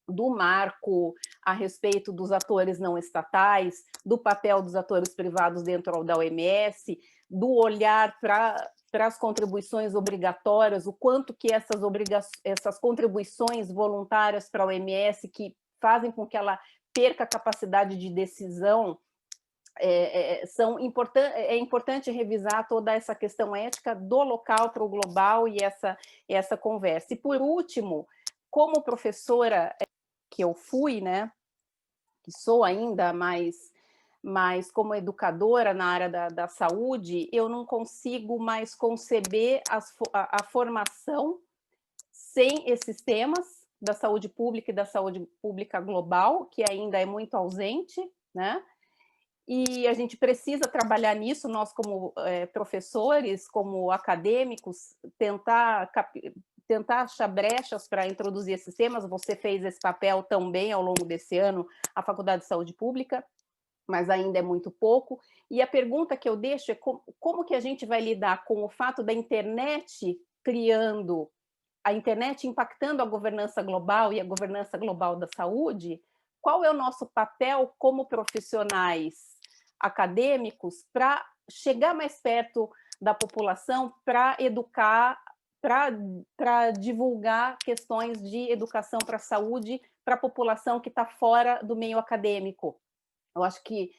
do marco a respeito dos atores não estatais, do papel dos atores privados dentro da OMS, do olhar para as contribuições obrigatórias, o quanto que essas contribuições voluntárias para a OMS, que fazem com que ela perca a capacidade de decisão, é importante revisar toda essa questão ética do local para o global e essa conversa. E, por último, como professora que eu fui, né, que sou ainda, mas como educadora na área da saúde, eu não consigo mais conceber a formação sem esses temas da saúde pública e da saúde pública global, que ainda é muito ausente, né? E a gente precisa trabalhar nisso, nós como professores, como acadêmicos, tentar achar brechas para introduzir esses temas. Você fez esse papel também ao longo desse ano, a Faculdade de Saúde Pública, mas ainda é muito pouco. E a pergunta que eu deixo é como que a gente vai lidar com o fato da internet a internet impactando a governança global e a governança global da saúde? Qual é o nosso papel como profissionais acadêmicos para chegar mais perto da população, para educar, para divulgar questões de educação para a saúde para a população que está fora do meio acadêmico? Eu acho que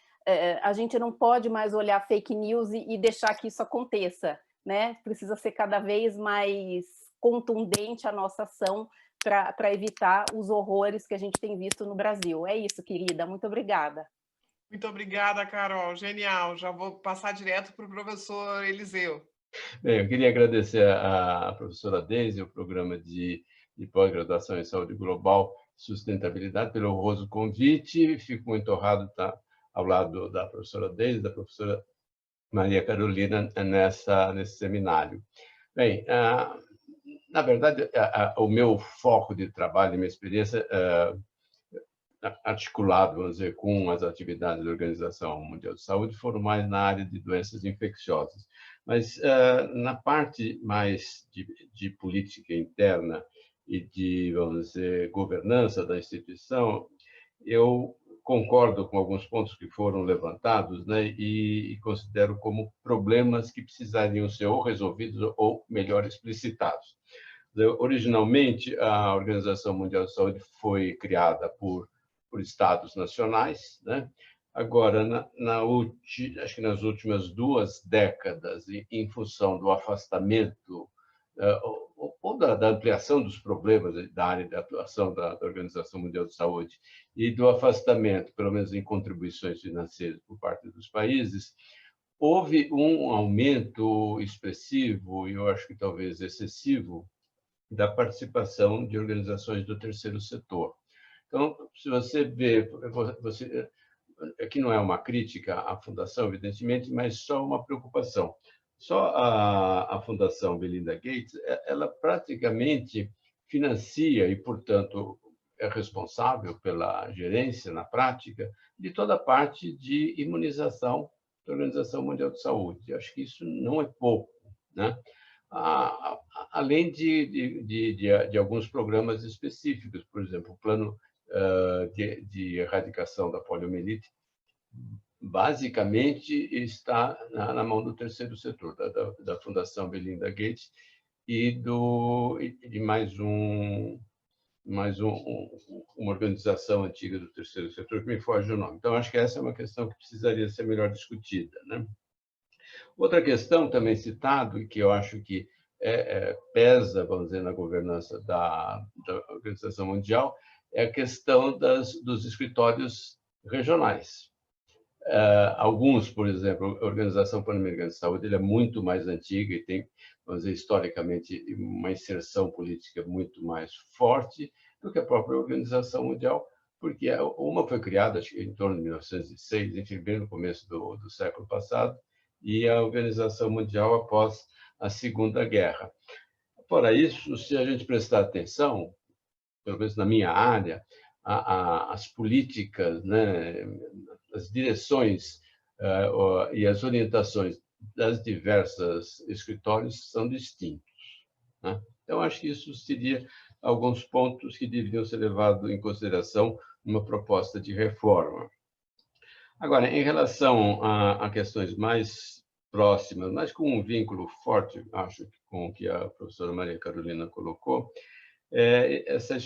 a gente não pode mais olhar fake news e deixar que isso aconteça, né? Precisa ser cada vez mais contundente a nossa ação para evitar os horrores que a gente tem visto no Brasil. É isso, querida. Muito obrigada. Muito obrigada, Carol. Genial. Já vou passar direto para o professor Eliseu. Bem, eu queria agradecer à professora Deise, o programa de pós-graduação em saúde global e sustentabilidade, pelo honroso convite. Fico muito honrado de estar ao lado da professora Deise, da professora Maria Carolina, nesse seminário. Bem, na verdade, o meu foco de trabalho e minha experiência articulado, vamos dizer, com as atividades da Organização Mundial de Saúde, foram mais na área de doenças infecciosas. Mas, na parte mais de política interna e de, vamos dizer, governança da instituição, eu concordo com alguns pontos que foram levantados, né, e considero como problemas que precisariam ser ou resolvidos ou melhor explicitados. Originalmente, a Organização Mundial de Saúde foi criada por estados nacionais, né? Agora, acho que nas últimas 2 décadas, em função do afastamento ou da ampliação dos problemas da área de atuação da Organização Mundial de Saúde e do afastamento, pelo menos em contribuições financeiras por parte dos países, houve um aumento expressivo, e eu acho que talvez excessivo, da participação de organizações do terceiro setor. Então, se você vê, aqui não é uma crítica à Fundação, evidentemente, mas só uma preocupação. Só a Fundação Melinda Gates, ela praticamente financia e, portanto, é responsável pela gerência, na prática, de toda a parte de imunização da Organização Mundial de Saúde. Eu acho que isso não é pouco, né? Além de alguns programas específicos, por exemplo, o plano de erradicação da poliomielite, basicamente está na mão do terceiro setor, da Fundação Melinda Gates e de uma organização antiga do terceiro setor, que me foge o nome. Então, acho que essa é uma questão que precisaria ser melhor discutida, né? Outra questão também citada, que eu acho que pesa, vamos dizer, na governança da Organização Mundial, é a questão dos escritórios regionais. Alguns, por exemplo, a Organização Pan-Americana de Saúde, ele é muito mais antiga e tem, vamos dizer, historicamente, uma inserção política muito mais forte do que a própria Organização Mundial, porque uma foi criada, acho que em torno de 1906, enfim, bem no começo do século passado, e a Organização Mundial após a Segunda Guerra. Fora isso, se a gente prestar atenção, pelo menos na minha área, as políticas, né, as direções e as orientações das diversas escritórios são distintos, né? Então, acho que isso seria alguns pontos que deveriam ser levados em consideração numa proposta de reforma. Agora, em relação a questões mais próximas, mas com um vínculo forte, acho, com o que a professora Maria Carolina colocou, essa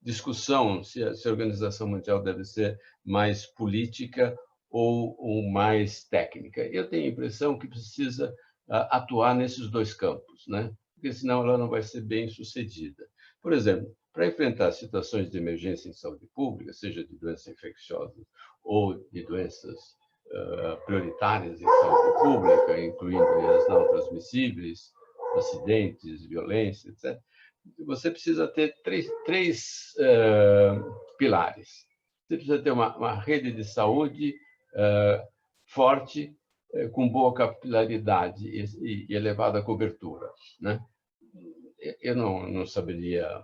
discussão se a Organização Mundial deve ser mais política ou mais técnica. Eu tenho a impressão que precisa atuar nesses 2 campos, né? Porque senão ela não vai ser bem sucedida. Por exemplo, para enfrentar situações de emergência em saúde pública, seja de doença infecciosa ou de doenças prioritárias em saúde pública, incluindo as não transmissíveis, acidentes, violência, etc., você precisa ter três pilares. Você precisa ter uma rede de saúde forte, com boa capilaridade e elevada cobertura, né? Eu não saberia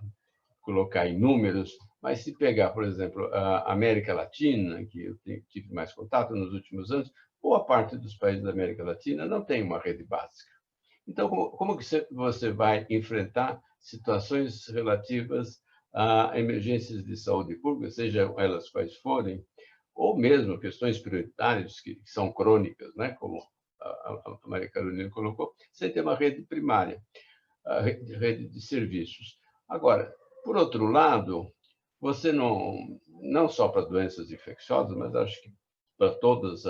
colocar em números, mas se pegar, por exemplo, a América Latina, que eu tive mais contato nos últimos anos, boa parte dos países da América Latina não tem uma rede básica. Então, como que você vai enfrentar situações relativas a emergências de saúde pública, sejam elas quais forem, ou mesmo questões prioritárias que são crônicas, né, como a Maria Carolina colocou, sem ter uma rede primária, a rede de serviços. Agora, por outro lado, você não só para doenças infecciosas, mas acho que para todos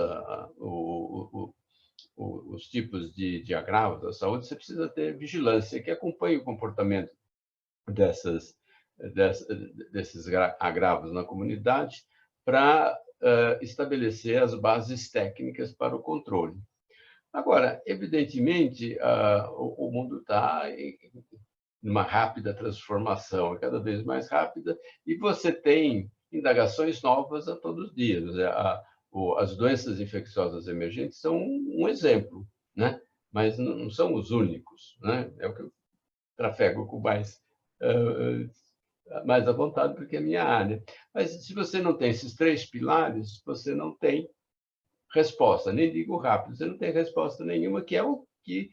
os tipos de agravos da saúde, você precisa ter vigilância que acompanhe o comportamento desses agravos na comunidade para estabelecer as bases técnicas para o controle. Agora, evidentemente, o mundo está em uma rápida transformação, cada vez mais rápida, e você tem indagações novas a todos os dias. As doenças infecciosas emergentes são um exemplo, né? Mas não são os únicos, né? É o que eu trafego com mais à vontade, porque é a minha área. Mas se você não tem esses 3 pilares, você não tem resposta, nem digo rápido, você não tem resposta nenhuma, que é o que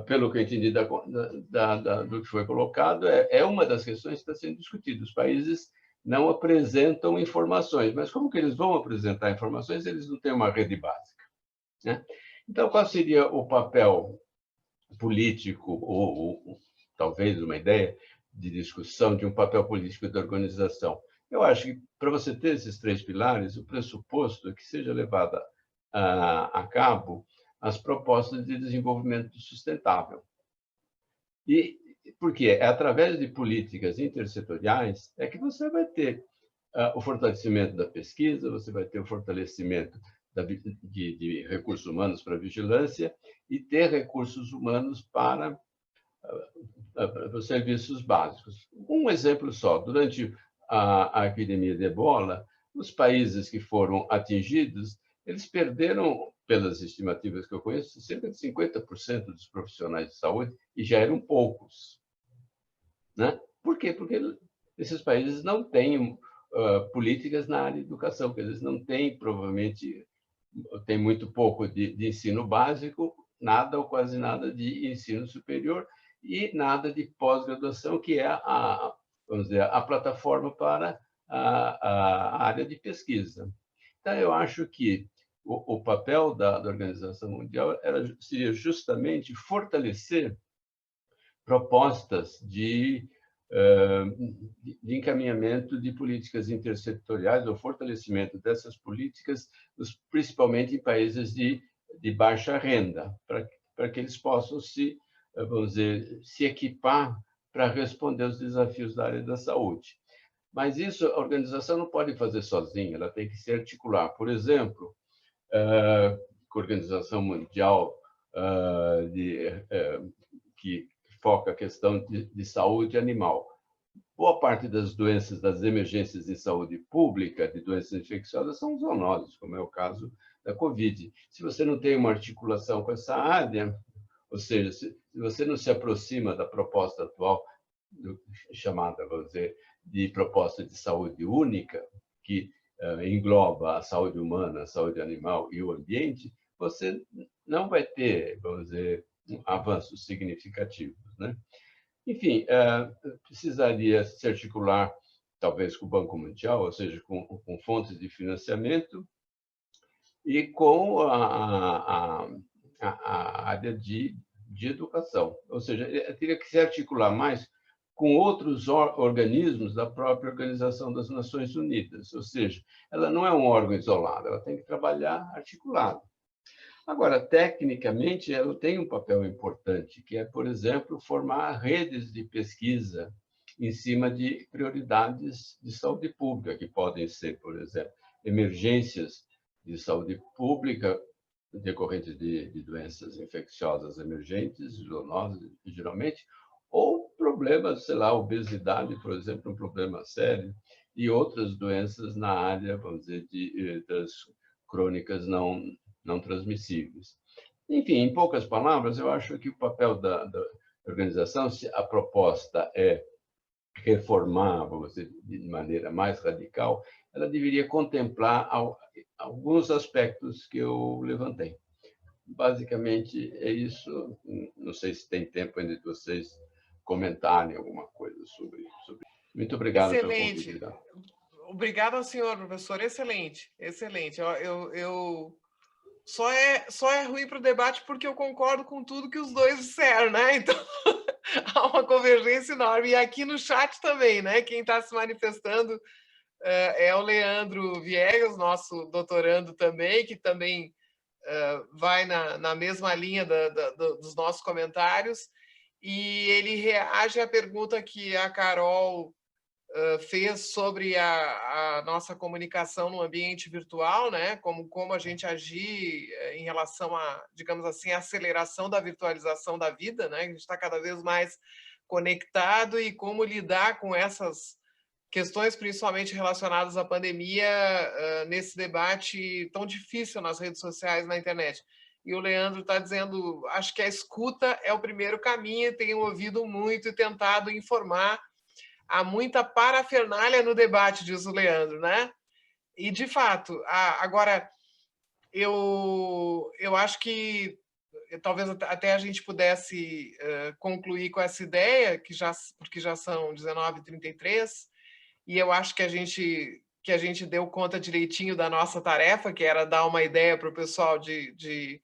pelo que eu entendi do que foi colocado, é uma das questões que está sendo discutida. Os países não apresentam informações, mas como que eles vão apresentar informações? Eles não têm uma rede básica, né? Então, qual seria o papel político, ou talvez uma ideia de discussão de um papel político da organização? Eu acho que, para você ter esses 3 pilares, o pressuposto é que seja levada a cabo as propostas de desenvolvimento sustentável. E por quê? É através de políticas intersetoriais é que você vai ter o fortalecimento da pesquisa, você vai ter o fortalecimento de recursos humanos para vigilância e ter recursos humanos para os serviços básicos. Um exemplo só: durante a epidemia de Ebola, os países que foram atingidos, eles perderam, pelas estimativas que eu conheço, cerca de 50% dos profissionais de saúde, e já eram poucos, né? Por quê? Porque esses países não têm políticas na área de educação, que eles não têm, provavelmente, tem muito pouco de ensino básico, nada ou quase nada de ensino superior e nada de pós-graduação, que é vamos dizer, a plataforma para a área de pesquisa. Então, eu acho que o papel da Organização Mundial seria justamente fortalecer propostas de encaminhamento de políticas intersetoriais, ou fortalecimento dessas políticas, principalmente em países de baixa renda, para que eles possam vamos dizer, se equipar para responder aos desafios da área da saúde. Mas isso a organização não pode fazer sozinha, ela tem que se articular. Por exemplo, a Organização Mundial que foca a questão de saúde animal. Boa parte das doenças, das emergências de saúde pública, de doenças infecciosas, são zoonoses, como é o caso da Covid. Se você não tem uma articulação com essa área, ou seja, se você não se aproxima da proposta atual, chamada, vamos dizer, de proposta de saúde única, que engloba a saúde humana, a saúde animal e o ambiente, você não vai ter, vamos dizer, avanços significativos, né? Enfim, precisaria se articular, talvez, com o Banco Mundial, ou seja, com fontes de financiamento e com a área de educação. Ou seja, teria que se articular mais com outros organismos da própria Organização das Nações Unidas. Ou seja, ela não é um órgão isolado, ela tem que trabalhar articulado. Agora, tecnicamente, ela tem um papel importante, que é, por exemplo, formar redes de pesquisa em cima de prioridades de saúde pública, que podem ser, por exemplo, emergências de saúde pública decorrentes de doenças infecciosas emergentes, zoonoses, geralmente, ou problemas, sei lá, obesidade, por exemplo, um problema sério, e outras doenças na área, vamos dizer, das crônicas não transmissíveis. Enfim, em poucas palavras, eu acho que o papel da organização, se a proposta é reformar, vamos dizer, de maneira mais radical, ela deveria contemplar alguns aspectos que eu levantei. Basicamente, é isso. Não sei se tem tempo ainda de vocês comentarem alguma coisa sobre isso. Muito obrigado pelo convite. Excelente. Obrigado ao senhor, professor. Excelente, excelente. Só é ruim para o debate porque eu concordo com tudo que os dois disseram, né? Então, há uma convergência enorme. E aqui no chat também, né? Quem está se manifestando é o Leandro Viegas, nosso doutorando também, que também vai na mesma linha dos nossos comentários. E ele reage à pergunta que a Carol fez sobre a nossa comunicação no ambiente virtual, né? Como a gente agir em relação a, digamos assim, a aceleração da virtualização da vida, né? A gente está cada vez mais conectado e como lidar com essas questões, principalmente relacionadas à pandemia, nesse debate tão difícil nas redes sociais, na internet. E o Leandro está dizendo, acho que a escuta é o primeiro caminho, tenho ouvido muito e tentado informar. Há muita parafernália no debate, diz o Leandro, né? E, de fato, agora, eu acho que talvez até a gente pudesse concluir com essa ideia, porque já são 19h33, e eu acho que a gente deu conta direitinho da nossa tarefa, que era dar uma ideia para o pessoal de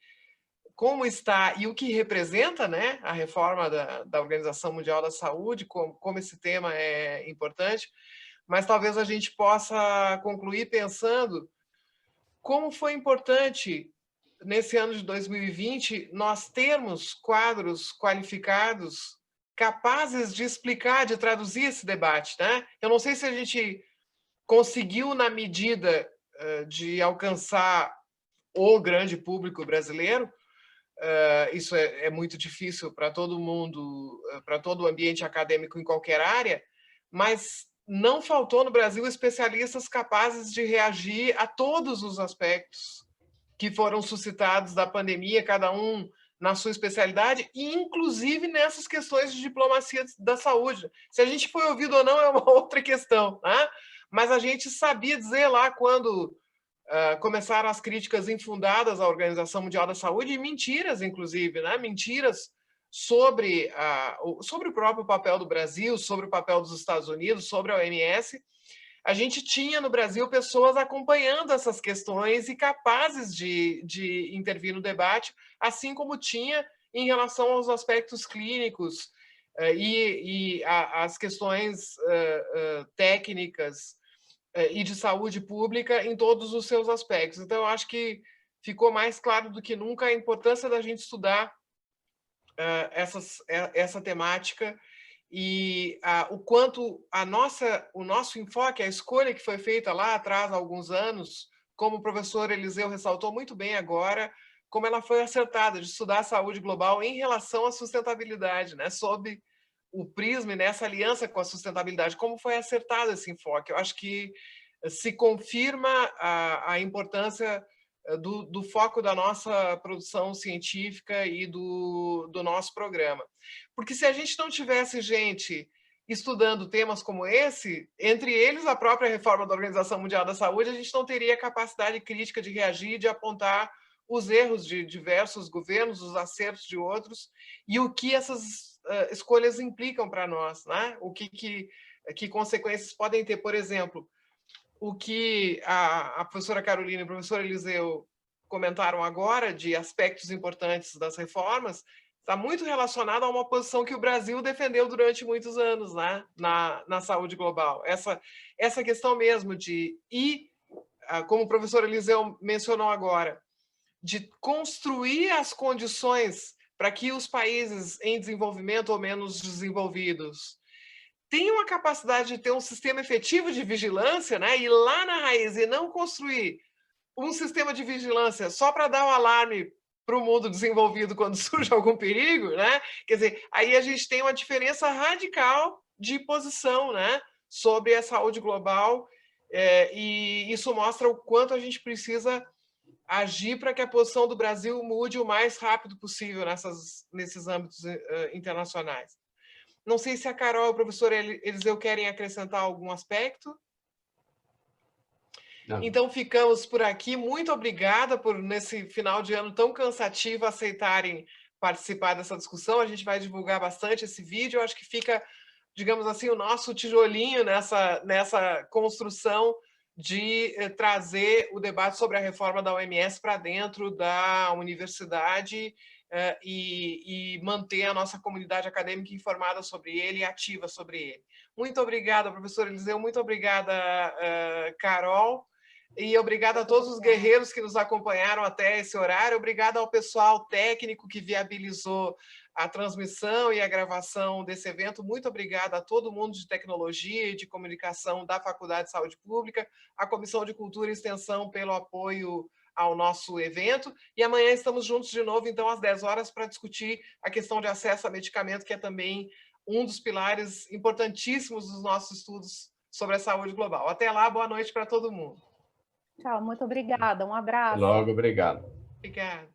como está e o que representa, né, a reforma da Organização Mundial da Saúde, como esse tema é importante, mas talvez a gente possa concluir pensando como foi importante, nesse ano de 2020, nós termos quadros qualificados capazes de explicar, de traduzir esse debate, né? Eu não sei se a gente conseguiu, na medida de alcançar o grande público brasileiro, isso é muito difícil para todo mundo, para todo o ambiente acadêmico em qualquer área, mas não faltou no Brasil especialistas capazes de reagir a todos os aspectos que foram suscitados da pandemia, cada um na sua especialidade, e inclusive nessas questões de diplomacia da saúde. Se a gente foi ouvido ou não é uma outra questão, né? Mas a gente sabia dizer lá quando começaram as críticas infundadas à Organização Mundial da Saúde, e mentiras, inclusive, né? Mentiras sobre o próprio papel do Brasil, sobre o papel dos Estados Unidos, sobre a OMS. A gente tinha no Brasil pessoas acompanhando essas questões e capazes de intervir no debate, assim como tinha em relação aos aspectos clínicos e as questões técnicas e de saúde pública em todos os seus aspectos. Então, eu acho que ficou mais claro do que nunca a importância da gente estudar essa temática e o quanto o nosso enfoque, a escolha que foi feita lá atrás, há alguns anos, como o professor Eliseu ressaltou muito bem agora, como ela foi acertada, de estudar a saúde global em relação à sustentabilidade, né? Sob o prisma e nessa aliança com a sustentabilidade, como foi acertado esse enfoque. Eu acho que se confirma a importância do foco da nossa produção científica e do nosso programa. Porque se a gente não tivesse gente estudando temas como esse, entre eles a própria reforma da Organização Mundial da Saúde, a gente não teria capacidade crítica de reagir, de apontar os erros de diversos governos, os acertos de outros, e o que essas escolhas implicam para nós, né? Que consequências podem ter, por exemplo, o que a professora Carolina e o professor Eliseu comentaram agora de aspectos importantes das reformas, está muito relacionado a uma posição que o Brasil defendeu durante muitos anos, né? na saúde global. Essa questão mesmo de ir, como o professor Eliseu mencionou agora, de construir as condições para que os países em desenvolvimento ou menos desenvolvidos tenham a capacidade de ter um sistema efetivo de vigilância, né? Ir lá na raiz e não construir um sistema de vigilância só para dar o alarme para o mundo desenvolvido quando surge algum perigo, né? Quer dizer, aí a gente tem uma diferença radical de posição, né? Sobre a saúde global, e isso mostra o quanto a gente precisa agir para que a posição do Brasil mude o mais rápido possível nesses âmbitos internacionais. Não sei se a Carol e o professor Eliseu querem acrescentar algum aspecto. Não. Então, ficamos por aqui. Muito obrigada por, nesse final de ano tão cansativo, aceitarem participar dessa discussão. A gente vai divulgar bastante esse vídeo. Eu acho que fica, digamos assim, o nosso tijolinho nessa construção de trazer o debate sobre a reforma da OMS para dentro da universidade e manter a nossa comunidade acadêmica informada sobre ele e ativa sobre ele. Muito obrigada, professor Eliseu, muito obrigada, Carol, e obrigada a todos os guerreiros que nos acompanharam até esse horário, obrigada ao pessoal técnico que viabilizou a transmissão e a gravação desse evento. Muito obrigada a todo mundo de tecnologia e de comunicação da Faculdade de Saúde Pública, a Comissão de Cultura e Extensão pelo apoio ao nosso evento. E amanhã estamos juntos de novo, então, às 10 horas, para discutir a questão de acesso a medicamento, que é também um dos pilares importantíssimos dos nossos estudos sobre a saúde global. Até lá, boa noite para todo mundo. Tchau, muito obrigada. Um abraço. Logo, obrigado. Obrigada.